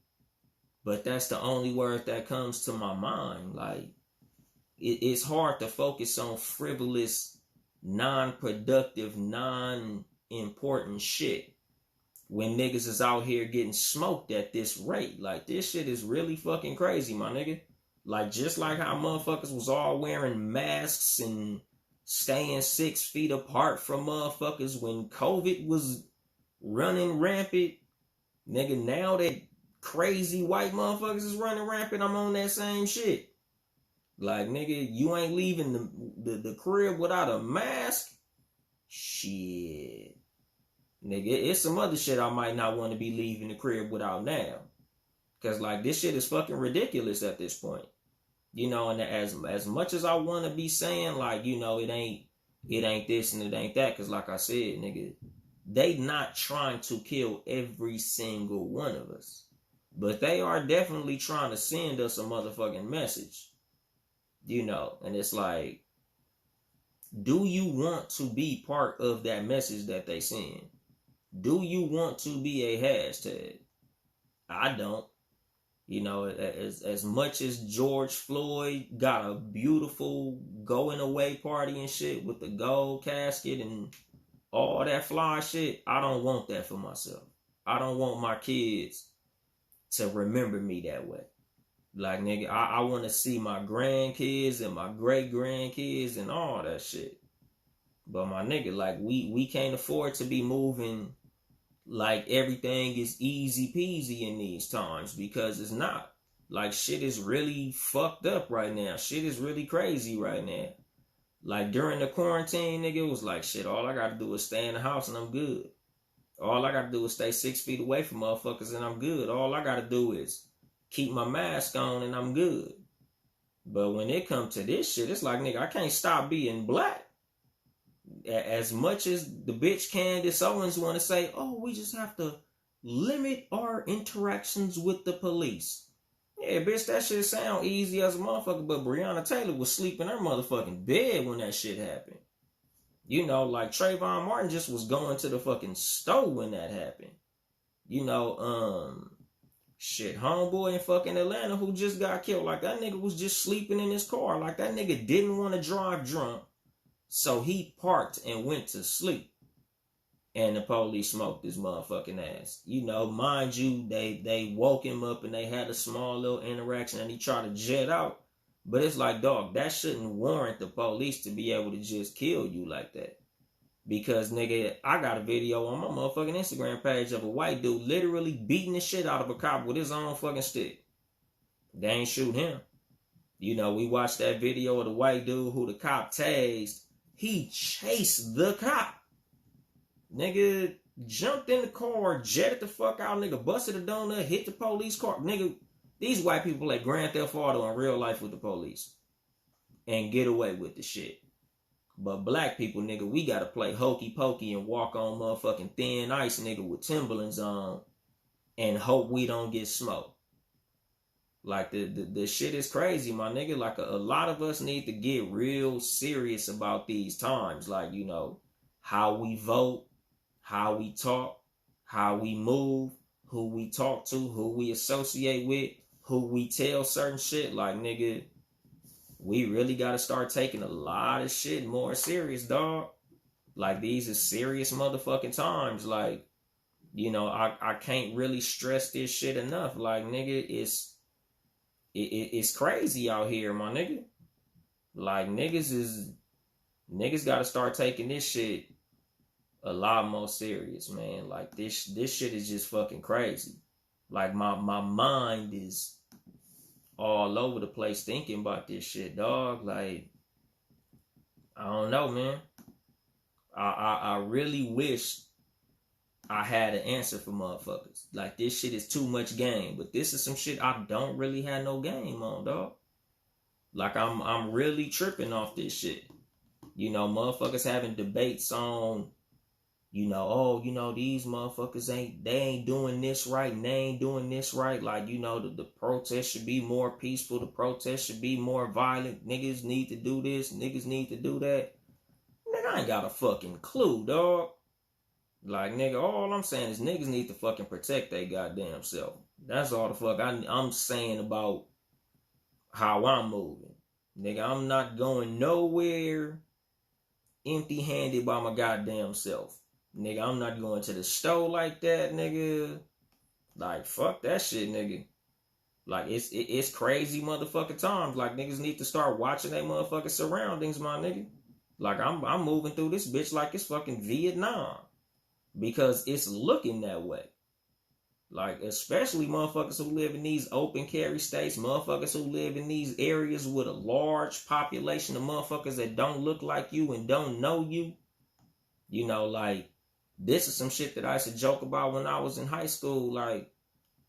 but that's the only word that comes to my mind. Like, it's hard to focus on frivolous, non-productive, non-important shit when niggas is out here getting smoked at this rate. Like, this shit is really fucking crazy, my nigga. Like, just like how motherfuckers was all wearing masks and staying 6 feet apart from motherfuckers when COVID was running rampant, nigga, now that crazy white motherfuckers is running rampant, I'm on that same shit. Like, nigga, you ain't leaving the crib without a mask? Shit. Nigga, it's some other shit I might not want to be leaving the crib without now. Because, like, this shit is fucking ridiculous at this point. And as much as I want to be saying, like, it ain't this and it ain't that. Because, like I said, nigga, they not trying to kill every single one of us. But they are definitely trying to send us a motherfucking message. And it's like, do you want to be part of that message that they send? Do you want to be a hashtag? I don't. As much as George Floyd got a beautiful going away party and shit with the gold casket and all that fly shit, I don't want that for myself. I don't want my kids to remember me that way. Like, nigga, I want to see my grandkids and my great-grandkids and all that shit. But my nigga, like, we can't afford to be moving like everything is easy peasy in these times, because it's not. Like, shit is really fucked up right now. Shit is really crazy right now. Like, during the quarantine, nigga, it was like, shit, all I gotta do is stay in the house and I'm good. All I gotta do is stay 6 feet away from motherfuckers and I'm good. All I gotta do is keep my mask on and I'm good. But when it comes to this shit, it's like, nigga, I can't stop being black. As much as the bitch Candace Owens want to say, oh, we just have to limit our interactions with the police. Yeah, bitch, that shit sound easy as a motherfucker, but Breonna Taylor was sleeping in her motherfucking bed when that shit happened. Like Trayvon Martin just was going to the fucking store when that happened. Shit, homeboy in fucking Atlanta who just got killed. Like, that nigga was just sleeping in his car. Like, that nigga didn't want to drive drunk, so he parked and went to sleep. and the police smoked his motherfucking ass. You know, mind you, they woke him up and they had a small little interaction and he tried to jet out. But it's like, dog, that shouldn't warrant the police to be able to just kill you like that. Because, nigga, I got a video on my motherfucking Instagram page of a white dude literally beating the shit out of a cop with his own fucking stick. They ain't shoot him. You know, we watched that video of the white dude who the cop tased. He chased the cop. Nigga jumped in the car, jetted the fuck out, nigga busted a donut, hit the police car. Nigga, these white people like Grand Theft Auto in real life with the police. And get away with the shit. But black people, nigga, we gotta play hokey pokey and walk on motherfucking thin ice, nigga, with Timberlands on and hope we don't get smoked. Like, the shit is crazy, my nigga. Like, a lot of us need to get real serious about these times. Like, you know, how we vote, how we talk, how we move, who we talk to, who we associate with, who we tell certain shit. Like, nigga, we really got to start taking a lot of shit more serious, dog. Like, these are serious motherfucking times. Like, you know, I can't really stress this shit enough. Like, nigga, it's crazy out here, my nigga. Like, niggas got to start taking this shit a lot more serious, man. Like, this shit is just fucking crazy. Like, my mind is all over the place thinking about this shit, dog. Like, I don't know, man. I really wish I had an answer for motherfuckers. Like, this shit is too much game, but this is some shit I don't really have no game on, dog. Like, I'm really tripping off this shit. You know, motherfuckers having debates on, you know, oh, you know, these motherfuckers ain't doing this right and they ain't doing this right. Like, you know, the protest should be more peaceful. The protest should be more violent. Niggas need to do this. Niggas need to do that. Nigga, I ain't got a fucking clue, dog. Like, nigga, all I'm saying is niggas need to fucking protect their goddamn self. That's all the fuck I'm saying about how I'm moving. Nigga, I'm not going nowhere empty-handed by my goddamn self. Nigga, I'm not going to the store like that, nigga. Like, fuck that shit, nigga. Like, it's crazy motherfucking times. Like, niggas need to start watching their motherfucking surroundings, my nigga. Like, I'm moving through this bitch like it's fucking Vietnam. Because it's looking that way. Like, especially motherfuckers who live in these open carry states, motherfuckers who live in these areas with a large population of motherfuckers that don't look like you and don't know you. You know, like, this is some shit that I used to joke about when I was in high school. Like,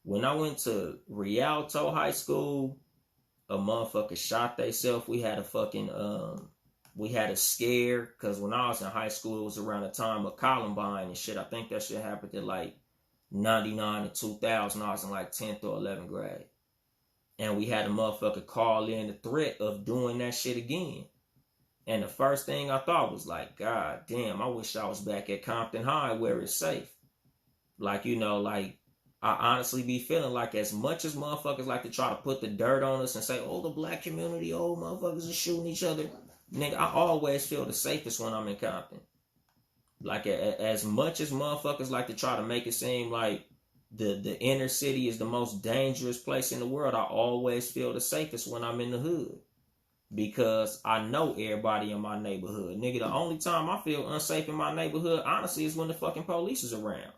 when I went to Rialto High School, a motherfucker shot theyself. We had a fucking, we had a scare. Because when I was in high school, it was around the time of Columbine and shit. I think that shit happened in, like, 99 to 2000. I was in, like, 10th or 11th grade. And we had a motherfucker call in the threat of doing that shit again. And the first thing I thought was like, God damn, I wish I was back at Compton High where it's safe. Like, you know, like, I honestly be feeling like as much as motherfuckers like to try to put the dirt on us and say, oh, the black community, oh, motherfuckers are shooting each other. Nigga, I always feel the safest when I'm in Compton. Like, as much as motherfuckers like to try to make it seem like the inner city is the most dangerous place in the world, I always feel the safest when I'm in the hood. Because I know everybody in my neighborhood. Nigga, the only time I feel unsafe in my neighborhood, honestly, is when the fucking police is around.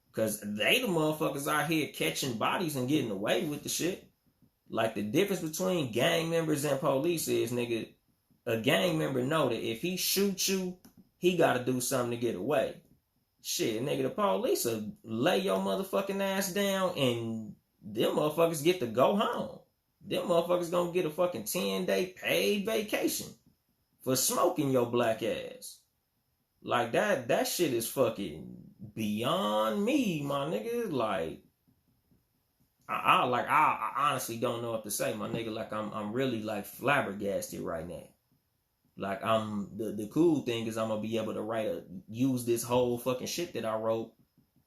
Because they the motherfuckers out here catching bodies and getting away with the shit. Like, the difference between gang members and police is, nigga, a gang member know that if he shoots you, he got to do something to get away. Shit, nigga, the police will lay your motherfucking ass down and them motherfuckers get to go home. Them motherfuckers gonna get a fucking 10-day paid vacation for smoking your black ass. Like, that shit is fucking beyond me, my nigga. Like, I honestly don't know what to say, my nigga. Like, I'm really, like, flabbergasted right now. Like, the cool thing is I'm gonna be able to use this whole fucking shit that I wrote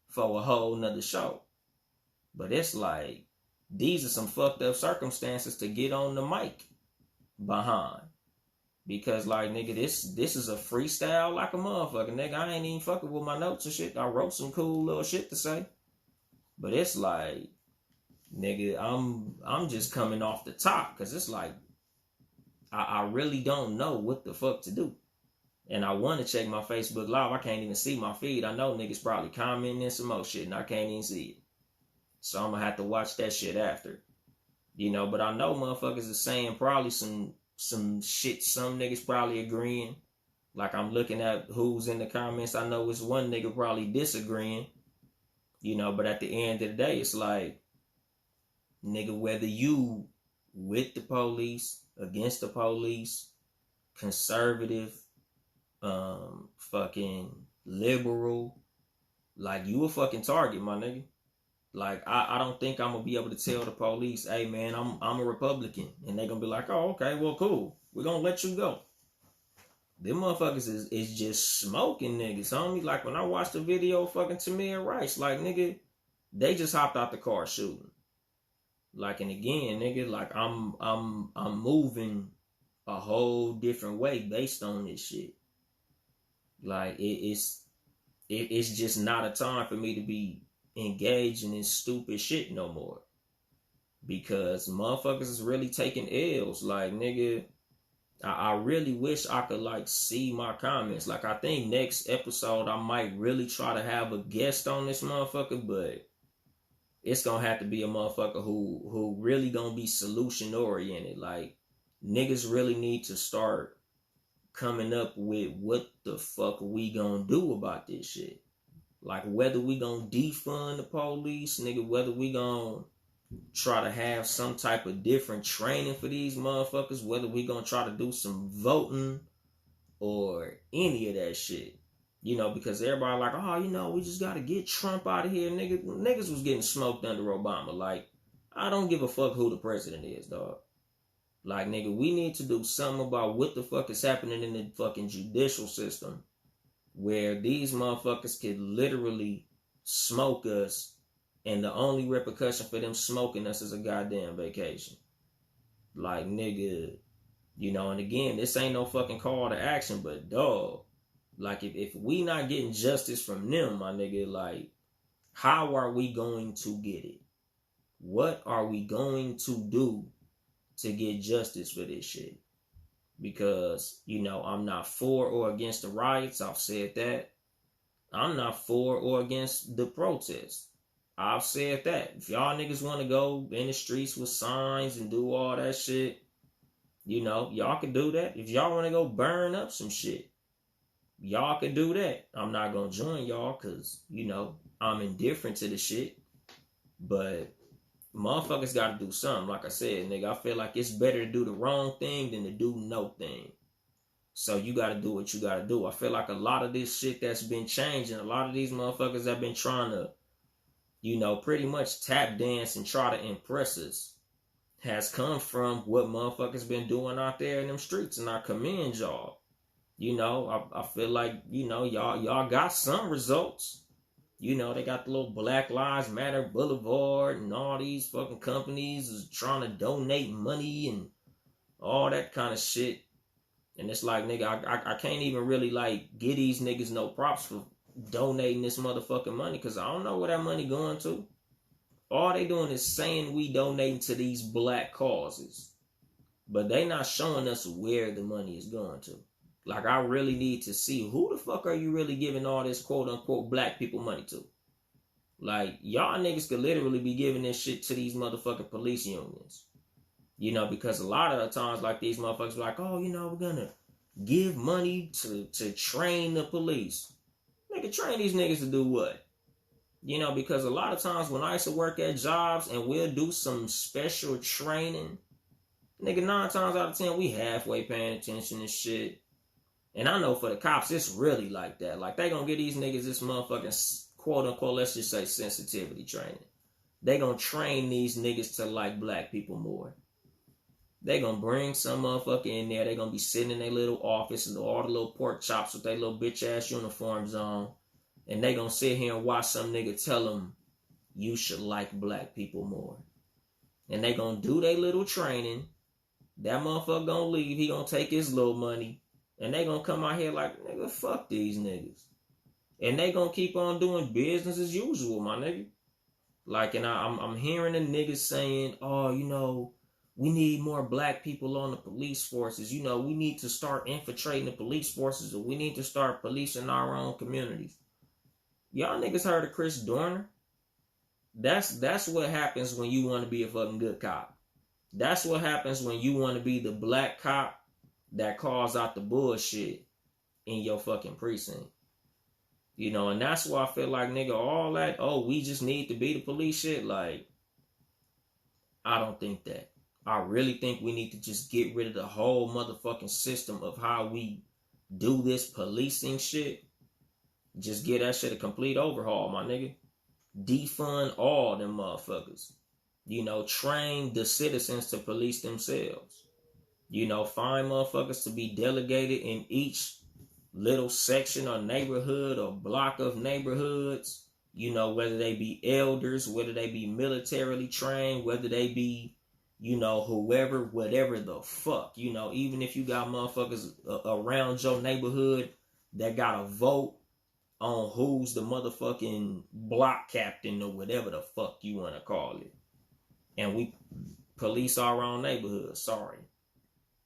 for a whole nother show. But it's like, these are some fucked up circumstances to get on the mic behind. Because like nigga, this is a freestyle like a motherfucker, nigga. I ain't even fucking with my notes and shit. I wrote some cool little shit to say. But it's like, nigga, I'm just coming off the top, cause it's like I really don't know what the fuck to do. And I want to check my Facebook Live. I can't even see my feed. I know niggas probably commenting some more shit and I can't even see it. So I'm gonna have to watch that shit after. You know, but I know motherfuckers are saying probably some shit, some niggas probably agreeing. Like I'm looking at who's in the comments. I know it's one nigga probably disagreeing. You know, but at the end of the day, it's like, nigga, whether you with the police, against the police, conservative, fucking liberal, like you a fucking target, my nigga. Like I don't think I'm gonna be able to tell the police, hey man, I'm a Republican, and they gonna be like, oh okay, well cool, we're gonna let you go. Them motherfuckers is just smoking niggas, homie. Like when I watched the video of fucking Tamir Rice, like nigga, they just hopped out the car shooting. Like, and again, nigga, like I'm moving a whole different way based on this shit. Like it's just not a time for me to be engaging in stupid shit no more, because motherfuckers is really taking L's. Like nigga, I really wish I could like see my comments. Like I think next episode I might really try to have a guest on this motherfucker, but it's gonna have to be a motherfucker who really gonna be solution oriented. Like niggas really need to start coming up with what the fuck we gonna do about this shit. Like whether we gonna defund the police, nigga, whether we gonna try to have some type of different training for these motherfuckers, whether we gonna try to do some voting or any of that shit. You know, because everybody like, oh, you know, we just gotta get Trump out of here. Niggas was getting smoked under Obama. Like, I don't give a fuck who the president is, dog. Like, nigga, we need to do something about what the fuck is happening in the fucking judicial system, where these motherfuckers could literally smoke us, and the only repercussion for them smoking us is a goddamn vacation. Like, nigga, you know, and again, this ain't no fucking call to action, but dog, like, if we not getting justice from them, my nigga, like, how are we going to get it? What are we going to do to get justice for this shit? Because, you know, I'm not for or against the riots. I've said that. I'm not for or against the protests. I've said that. If y'all niggas want to go in the streets with signs and do all that shit, you know, y'all can do that. If y'all want to go burn up some shit, y'all can do that. I'm not going to join y'all because, you know, I'm indifferent to the shit. But motherfuckers got to do something. Like I said, nigga, I feel like it's better to do the wrong thing than to do no thing. So you got to do what you got to do. I feel like a lot of this shit that's been changing, a lot of these motherfuckers have been trying to, you know, pretty much tap dance and try to impress us, has come from what motherfuckers been doing out there in them streets. And I commend y'all. You know, I feel like, you know, y'all got some results. You know, they got the little Black Lives Matter Boulevard and all these fucking companies is trying to donate money and all that kind of shit. And it's like, nigga, I can't even really, like, give these niggas no props for donating this motherfucking money, because I don't know where that money going to. All they doing is saying we donating to these black causes, but they not showing us where the money is going to. Like, I really need to see who the fuck are you really giving all this quote-unquote black people money to? Like, y'all niggas could literally be giving this shit to these motherfucking police unions. You know, because a lot of the times, like, these motherfuckers be like, oh, you know, we're gonna give money to train the police. Nigga, train these niggas to do what? You know, because a lot of times when I used to work at jobs and we'll do some special training, nigga, 9 times out of 10, we halfway paying attention and shit. And I know for the cops, it's really like that. Like, they gonna give these niggas this motherfucking quote-unquote, let's just say, sensitivity training. They gonna train these niggas to like black people more. They gonna bring some motherfucker in there. They gonna be sitting in their little office and all the little pork chops with their little bitch-ass uniforms on. And they gonna sit here and watch some nigga tell them, you should like black people more. And they gonna do their little training. That motherfucker gonna leave. He gonna take his little money. And they gonna come out here like, nigga, fuck these niggas. And they gonna keep on doing business as usual, my nigga. Like, and I'm hearing the niggas saying, oh, you know, we need more black people on the police forces. You know, we need to start infiltrating the police forces, or we need to start policing our own communities. Y'all niggas heard of Chris Dorner? That's what happens when you want to be a fucking good cop. That's what happens when you want to be the black cop that calls out the bullshit in your fucking precinct. You know, and that's why I feel like, nigga, all that, oh, we just need to be the police shit, like, I don't think that. I really think we need to just get rid of the whole motherfucking system of how we do this policing shit. Just get that shit a complete overhaul, my nigga. Defund all them motherfuckers. You know, train the citizens to police themselves. You know, find motherfuckers to be delegated in each little section or neighborhood or block of neighborhoods. You know, whether they be elders, whether they be militarily trained, whether they be, you know, whoever, whatever the fuck. You know, even if you got motherfuckers around your neighborhood that got a vote on who's the motherfucking block captain or whatever the fuck you want to call it. And we police our own neighborhood. Sorry.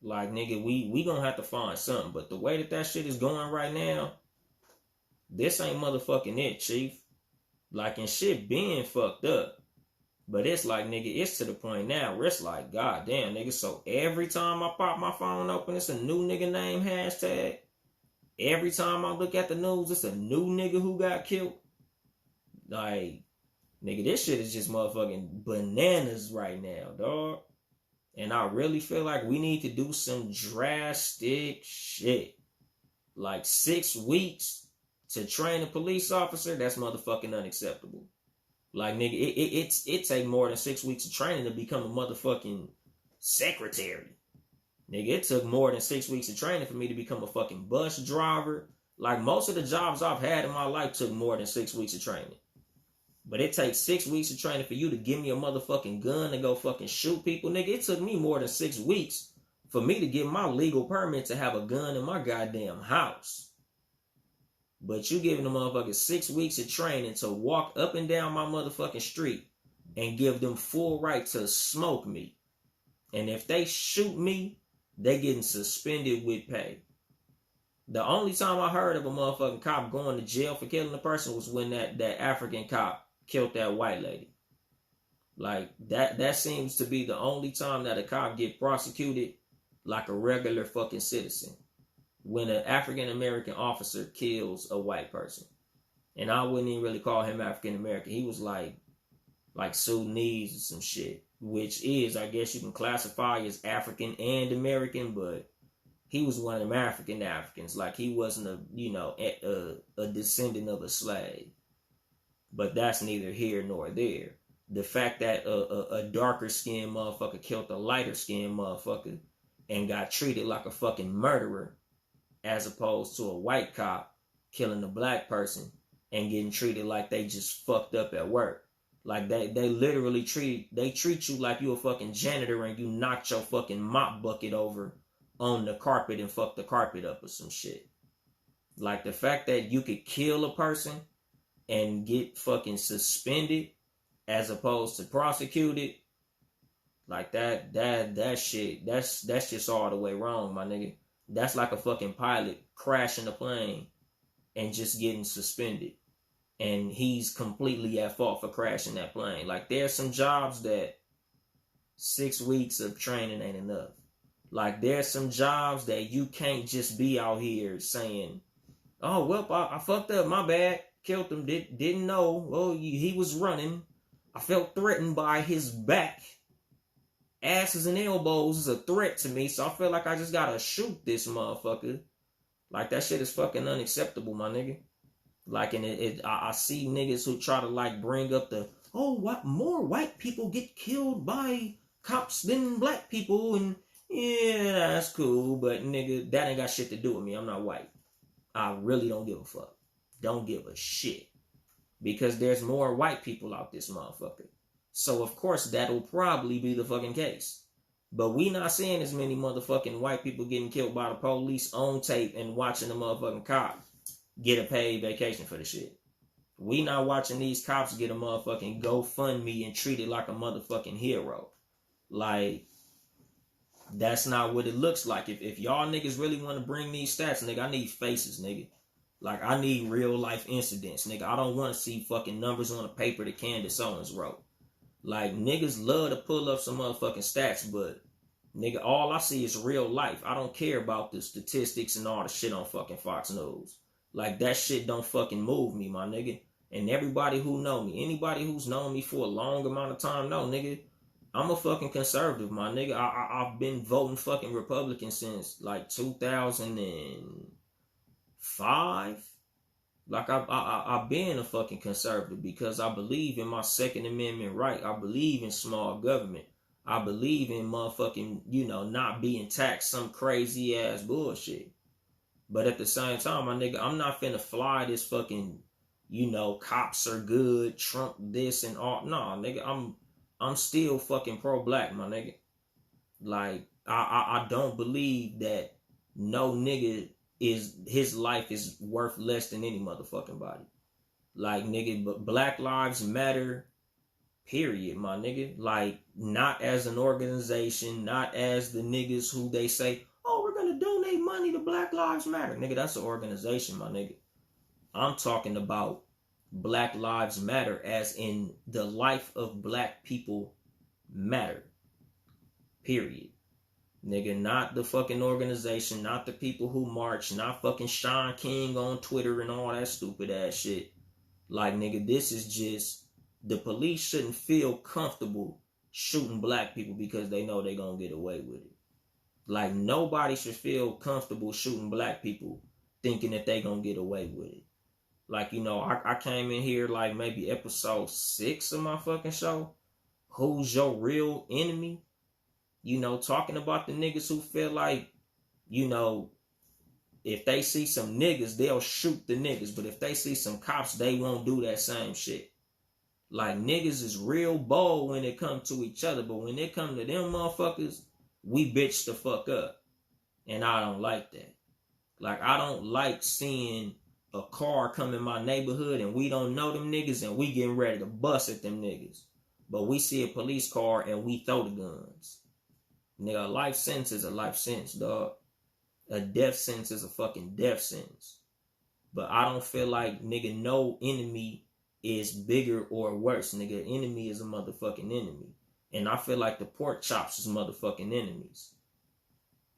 Like, nigga, we gonna have to find something. But the way that shit is going right now, this ain't motherfucking it, chief. Like, and shit being fucked up. But it's like, nigga, it's to the point now where it's like, god damn, nigga. So every time I pop my phone open, it's a new nigga name hashtag. Every time I look at the news, it's a new nigga who got killed. Like, nigga, this shit is just motherfucking bananas right now, dog. And I really feel like we need to do some drastic shit. Like 6 weeks to train a police officer, that's motherfucking unacceptable. Like, nigga, it take more than 6 weeks of training to become a motherfucking secretary. Nigga, it took more than 6 weeks of training for me to become a fucking bus driver. Like, most of the jobs I've had in my life took more than 6 weeks of training. But it takes 6 weeks of training for you to give me a motherfucking gun and go fucking shoot people. Nigga, it took me more than 6 weeks for me to get my legal permit to have a gun in my goddamn house. But you giving the motherfuckers 6 weeks of training to walk up and down my motherfucking street and give them full right to smoke me. And if they shoot me, they getting suspended with pay. The only time I heard of a motherfucking cop going to jail for killing a person was when that African cop killed that white lady. Like, that seems to be the only time that a cop get prosecuted like a regular fucking citizen. When an African American officer kills a white person. And I wouldn't even really call him African American. He was like Sudanese or some shit. Which is, I guess you can classify as African and American, but he was one of them Africans. Like, he wasn't a descendant of a slave. But that's neither here nor there. The fact that a darker skinned motherfucker killed a lighter skinned motherfucker and got treated like a fucking murderer, as opposed to a white cop killing a black person and getting treated like they just fucked up at work. Like, they literally treat you like you a fucking janitor and you knocked your fucking mop bucket over on the carpet and fucked the carpet up or some shit. Like, the fact that you could kill a person and get fucking suspended as opposed to prosecuted, like that shit, that's just all the way wrong, my nigga. That's like a fucking pilot crashing a plane and just getting suspended. And he's completely at fault for crashing that plane. Like, there's some jobs that 6 weeks of training ain't enough. Like, there's some jobs that you can't just be out here saying, oh, well, I fucked up, my bad. Killed him, didn't know. Oh, he was running. I felt threatened by his back. Asses and elbows is a threat to me, so I feel like I just gotta shoot this motherfucker. Like, that shit is fucking unacceptable, my nigga. Like, and I see niggas who try to, like, bring up what more white people get killed by cops than black people, and yeah, that's cool, but nigga, that ain't got shit to do with me. I'm not white. I really don't give a fuck. Don't give a shit. Because there's more white people out this motherfucker. So, of course, that'll probably be the fucking case. But we not seeing as many motherfucking white people getting killed by the police on tape and watching the motherfucking cop get a paid vacation for the shit. We not watching these cops get a motherfucking GoFundMe and treat it like a motherfucking hero. Like, that's not what it looks like. If y'all niggas really want to bring these stats, nigga, I need faces, nigga. Like, I need real life incidents, nigga. I don't want to see fucking numbers on a paper that Candace Owens wrote. Like, niggas love to pull up some motherfucking stats, but, nigga, all I see is real life. I don't care about the statistics and all the shit on fucking Fox News. Like, that shit don't fucking move me, my nigga. And everybody who know me, anybody who's known me for a long amount of time, know, nigga, I'm a fucking conservative, my nigga. I've been voting fucking Republican since, like, 2005. Like, I've been a fucking conservative because I believe in my Second Amendment right. I believe in small government. I believe in motherfucking, not being taxed some crazy ass bullshit. But at the same time, my nigga, I'm not finna fly this fucking, cops are good, Trump this and all. Nah, nigga, I'm still fucking pro-black, my nigga. Like, I don't believe that no nigga his life is worth less than any motherfucking body. Like, nigga, but Black Lives Matter, period, my nigga. Like, not as an organization, not as the niggas who they say, oh, we're gonna donate money to Black Lives Matter. Nigga, that's an organization, my nigga. I'm talking about Black Lives Matter as in the life of black people matter. Period. Nigga, not the fucking organization, not the people who march, not fucking Sean King on Twitter and all that stupid ass shit. Like, nigga, this is just, the police shouldn't feel comfortable shooting black people because they know they gonna get away with it. Like, nobody should feel comfortable shooting black people thinking that they gonna get away with it. Like, I came in here like maybe episode 6 of my fucking show. Who's your real enemy? Talking about the niggas who feel like, if they see some niggas, they'll shoot the niggas. But if they see some cops, they won't do that same shit. Like, niggas is real bold when it comes to each other. But when it come to them motherfuckers, we bitch the fuck up. And I don't like that. Like, I don't like seeing a car come in my neighborhood and we don't know them niggas and we getting ready to bust at them niggas. But we see a police car and we throw the guns. Nigga, a life sentence is a life sentence, dog. A death sentence is a fucking death sentence. But I don't feel like, nigga, no enemy is bigger or worse. Nigga, enemy is a motherfucking enemy. And I feel like the pork chops is motherfucking enemies.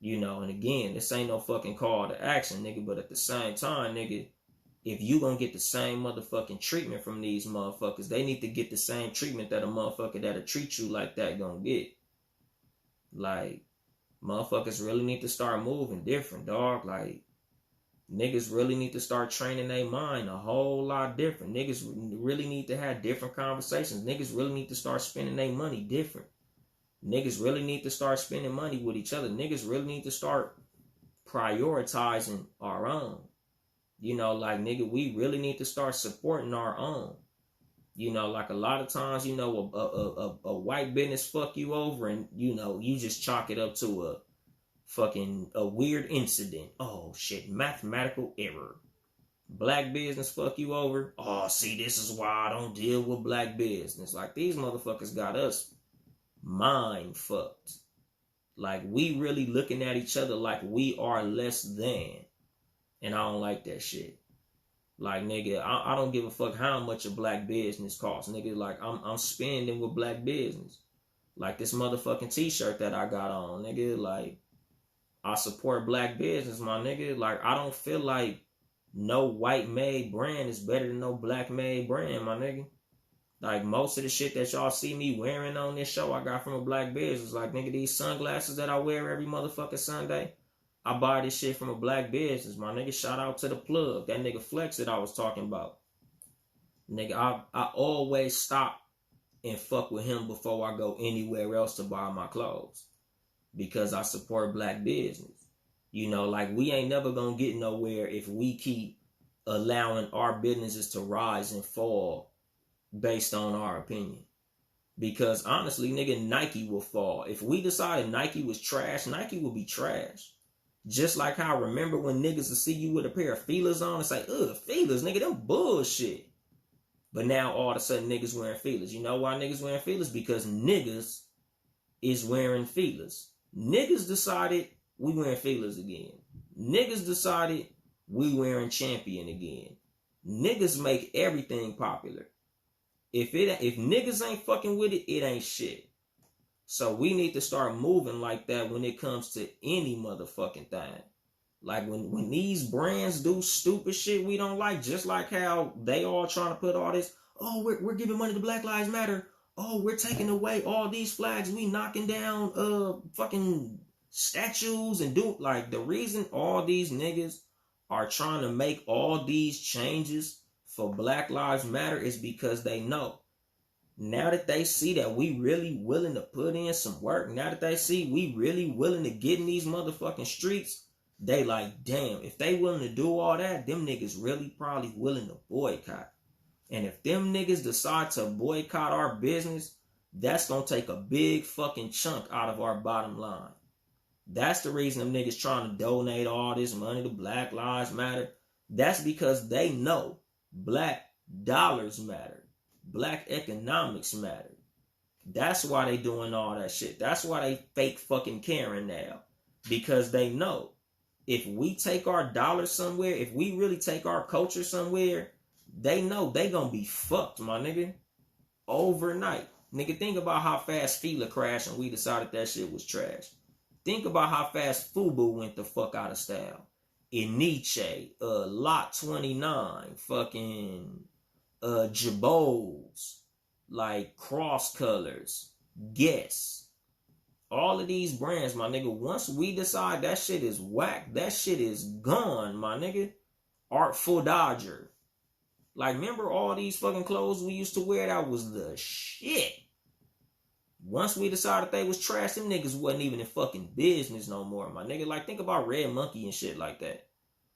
And again, this ain't no fucking call to action, nigga. But at the same time, nigga, if you gonna get the same motherfucking treatment from these motherfuckers, they need to get the same treatment that a motherfucker that'll treat you like that gonna get. Like, motherfuckers really need to start moving different, dog. Like, niggas really need to start training their mind a whole lot different. Niggas really need to have different conversations. Niggas really need to start spending their money different. Niggas really need to start spending money with each other. Niggas really need to start prioritizing our own. Like, nigga, we really need to start supporting our own. Like, a lot of times, a white business fuck you over and, you just chalk it up to a weird incident. Oh, shit, mathematical error. Black business fuck you over. Oh, see, this is why I don't deal with black business. Like, these motherfuckers got us mind fucked. Like, we really looking at each other like we are less than. And I don't like that shit. Like, nigga, I don't give a fuck how much a black business costs. Nigga, like, I'm spending with black business. Like, this motherfucking t-shirt that I got on, nigga. Like, I support black business, my nigga. Like, I don't feel like no white-made brand is better than no black-made brand, my nigga. Like, most of the shit that y'all see me wearing on this show, I got from a black business. Like, nigga, these sunglasses that I wear every motherfucking Sunday, I buy this shit from a black business, my nigga. Shout out to the plug. That nigga Flex that I was talking about. Nigga, I always stop and fuck with him before I go anywhere else to buy my clothes. Because I support black business. Like, we ain't never gonna get nowhere if we keep allowing our businesses to rise and fall based on our opinion. Because honestly, nigga, Nike will fall. If we decided Nike was trash, Nike will be trash. Just like how I remember when niggas will see you with a pair of feelers on and say, ugh, feelers, nigga, them bullshit. But now all of a sudden niggas wearing feelers. You know why niggas wearing feelers? Because niggas is wearing feelers. Niggas decided we wearing feelers again. Niggas decided we wearing champion again. Niggas make everything popular. If niggas ain't fucking with it, it ain't shit. So we need to start moving like that when it comes to any motherfucking thing. Like when these brands do stupid shit we don't like, just like how they all trying to put all this, oh, we're giving money to Black Lives Matter. Oh, we're taking away all these flags. We knocking down fucking statues and do like the reason all these niggas are trying to make all these changes for Black Lives Matter is because they know. Now that they see that we really willing to put in some work, now that they see we really willing to get in these motherfucking streets, they like, damn, if they willing to do all that, them niggas really probably willing to boycott. And if them niggas decide to boycott our business, that's gonna take a big fucking chunk out of our bottom line. That's the reason them niggas trying to donate all this money to Black Lives Matter. That's because they know Black dollars matter. Black economics matter. That's why they doing all that shit. That's why they fake fucking caring now. Because they know if we take our dollars somewhere, if we really take our culture somewhere, they know they gonna be fucked, my nigga. Overnight. Nigga, think about how fast Fila crashed and we decided that shit was trash. Think about how fast FUBU went the fuck out of style. Iniche, Lot 29, fucking Jabos, like Cross Colors, Guess. All of these brands, my nigga, once we decide that shit is whack, that shit is gone, my nigga. Artful Dodger. Like, remember all these fucking clothes we used to wear? That was the shit. Once we decided they was trash, them niggas wasn't even in fucking business no more, my nigga. Like, think about Red Monkey and shit like that.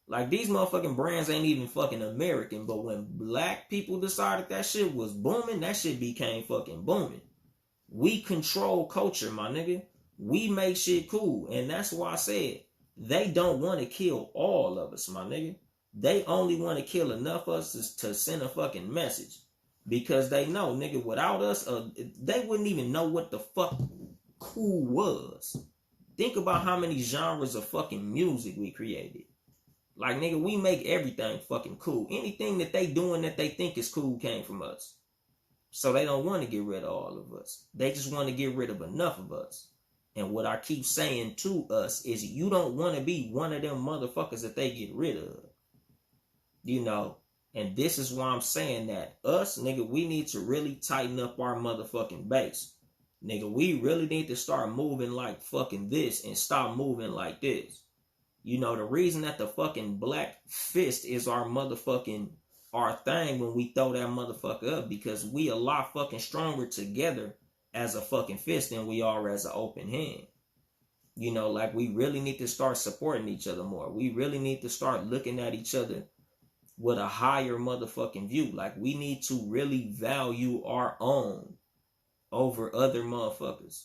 Like, these motherfucking brands ain't even fucking American, but when black people decided that shit was booming, that shit became fucking booming. We control culture, my nigga. We make shit cool. And that's why I said, they don't want to kill all of us, my nigga. They only want to kill enough of us to send a fucking message. Because they know, nigga, without us, they wouldn't even know what the fuck cool was. Think about how many genres of fucking music we created. Like, nigga, we make everything fucking cool. Anything that they doing that they think is cool came from us. So they don't want to get rid of all of us. They just want to get rid of enough of us. And what I keep saying to us is you don't want to be one of them motherfuckers that they get rid of. You know, and this is why I'm saying that us, nigga, we need to really tighten up our motherfucking base. Nigga, we really need to start moving like fucking this and stop moving like this. You know, the reason that the fucking black fist is our motherfucking, our thing when we throw that motherfucker up, because we a lot fucking stronger together as a fucking fist than we are as an open hand. You know, like, we really need to start supporting each other more. We really need to start looking at each other with a higher motherfucking view. Like, we need to really value our own over other motherfuckers.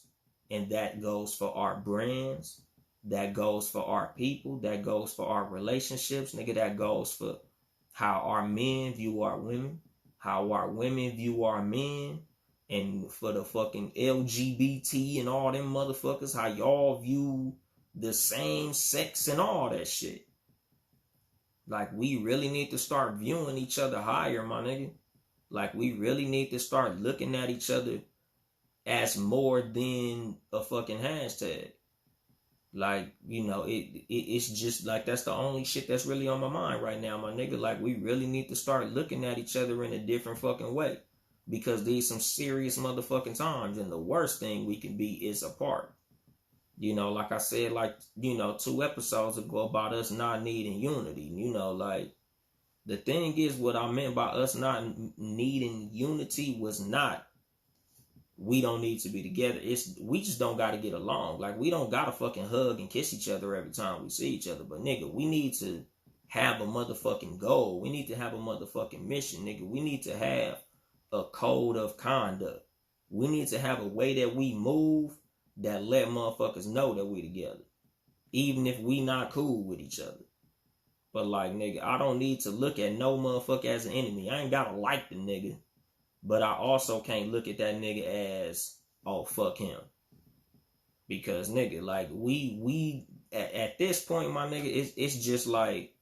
And that goes for our brands. That goes for our people. That goes for our relationships. Nigga, that goes for how our men view our women. How our women view our men. And for the fucking LGBT and all them motherfuckers, how y'all view the same sex and all that shit. Like, we really need to start viewing each other higher, my nigga. Like, we really need to start looking at each other as more than a fucking hashtag. Like, you know, it's just like, that's the only shit that's really on my mind right now, my nigga. Like, we really need to start looking at each other in a different fucking way. Because these some serious motherfucking times, and the worst thing we can be is apart. You know, like I said, like, you know, 2 episodes ago about us not needing unity. You know, like, the thing is, what I meant by us not needing unity was not, we don't need to be together. It's, we just don't got to get along. Like, we don't got to fucking hug and kiss each other every time we see each other. But, nigga, we need to have a motherfucking goal. We need to have a motherfucking mission, nigga. We need to have a code of conduct. We need to have a way that we move that let motherfuckers know that we together. Even if we not cool with each other. But like, nigga, I don't need to look at no motherfucker as an enemy. I ain't gotta like the nigga. But I also can't look at that nigga as, oh, fuck him. Because, nigga, like, we at this point, my nigga, it's just like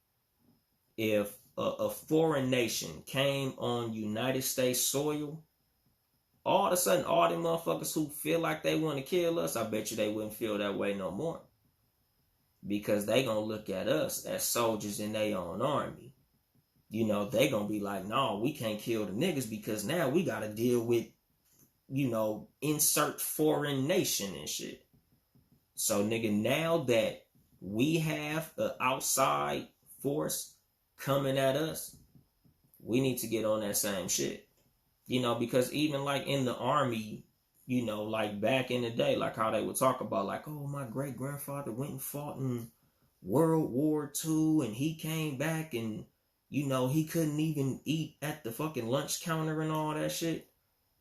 if a foreign nation came on United States soil, all of a sudden, all them motherfuckers who feel like they want to kill us, I bet you they wouldn't feel that way no more. Because they gonna look at us as soldiers in their own army. You know, they gonna be like, no, we can't kill the niggas because now we gotta deal with, you know, insert foreign nation and shit. So, nigga, now that we have an outside force coming at us, we need to get on that same shit. You know, because even like in the army, you know, like back in the day, like how they would talk about like, oh, my great grandfather went and fought in World War II and he came back and, you know, he couldn't even eat at the fucking lunch counter and all that shit.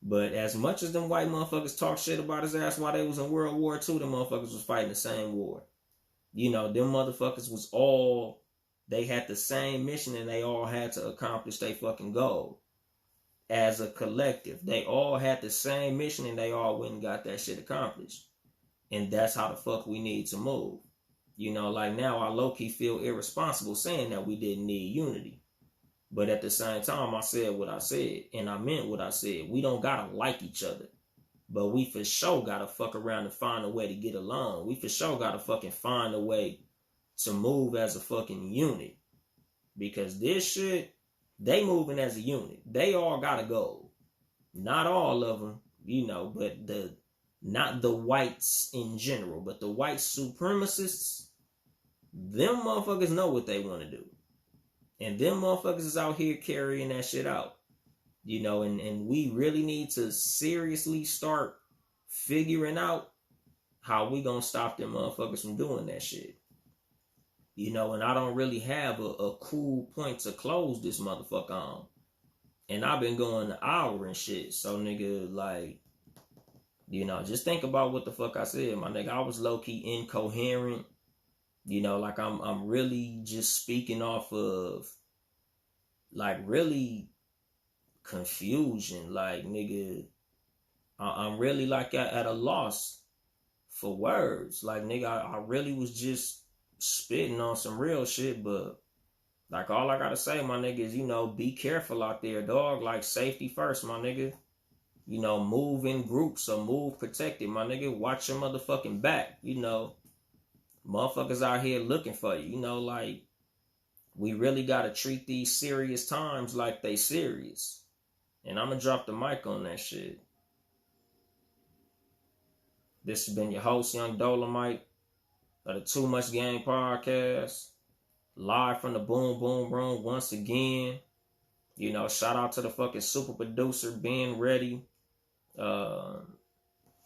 But as much as them white motherfuckers talk shit about his ass while they was in World War II, them motherfuckers was fighting the same war. You know, them motherfuckers was all, they had the same mission and they all had to accomplish their fucking goal. As a collective, they all had the same mission and they all went and got that shit accomplished. And that's how the fuck we need to move. You know, like now I low-key feel irresponsible saying that we didn't need unity. But at the same time, I said what I said, and I meant what I said. We don't gotta like each other, but we for sure gotta fuck around and find a way to get along. We for sure gotta fucking find a way to move as a fucking unit. Because this shit, they moving as a unit. They all got a goal. Not all of them, you know, but not the whites in general, but the white supremacists, them motherfuckers know what they want to do. And them motherfuckers is out here carrying that shit out. You know, and we really need to seriously start figuring out how we gonna stop them motherfuckers from doing that shit. You know, and I don't really have a cool point to close this motherfucker on. And I've been going an hour and shit. So, nigga, like, you know, just think about what the fuck I said, my nigga. I was low-key incoherent. You know, like I'm really just speaking off of, like, really confusion. Like, nigga, I'm really, like, at a loss for words. Like, nigga, I really was just spitting on some real shit, but, like, all I gotta say, my nigga, is, you know, be careful out there, dog. Like, safety first, my nigga. You know, move in groups or move protected, my nigga. Watch your motherfucking back, you know. Motherfuckers out here looking for you, you know, like, we really gotta treat these serious times like they serious. And I'm gonna drop the mic on that shit. This has been your host, Yung Dolemite, of the Too Much Game podcast. Live from the Boom Boom Room once again. You know, shout out to the fucking super producer, being ready.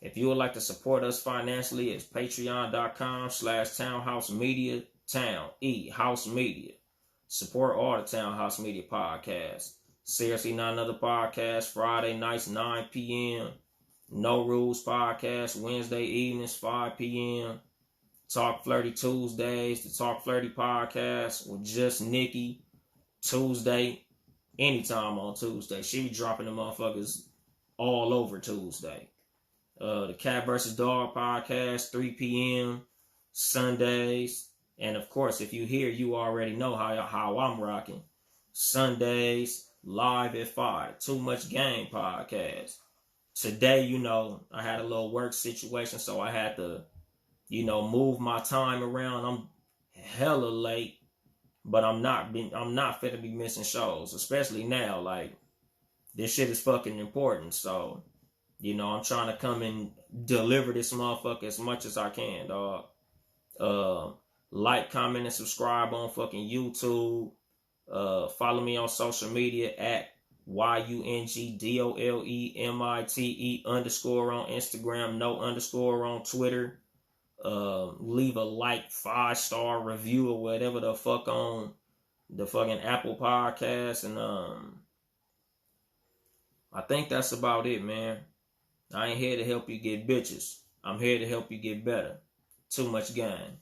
If you would like to support us financially, it's patreon.com/Townhouse Media, House Media. Support all the Townhouse Media podcasts. Seriously Not Another Podcast, Friday nights, 9 p.m. No Rules Podcast, Wednesday evenings, 5 p.m. Talk Flirty Tuesdays, the Talk Flirty Podcast with just Nikki, Tuesday, anytime on Tuesday. She be dropping the motherfuckers all over Tuesday. The Cat vs. Dog Podcast, 3 p.m. Sundays. And of course, if you hear, you already know how I'm rocking. Sundays, live at 5. Too Much Game Podcast. Today, you know, I had a little work situation, so I had to, you know, move my time around. I'm hella late, but I'm not fit to be missing shows, especially now. Like, this shit is fucking important, so, you know, I'm trying to come and deliver this motherfucker as much as I can, dog. Like, comment, and subscribe on fucking YouTube. Follow me on social media at YungDolemite_ on Instagram, no underscore on Twitter. Leave a like, 5-star review or whatever the fuck on the fucking Apple Podcast. And I think that's about it, man. I ain't here to help you get bitches. I'm here to help you get better. Too much gun.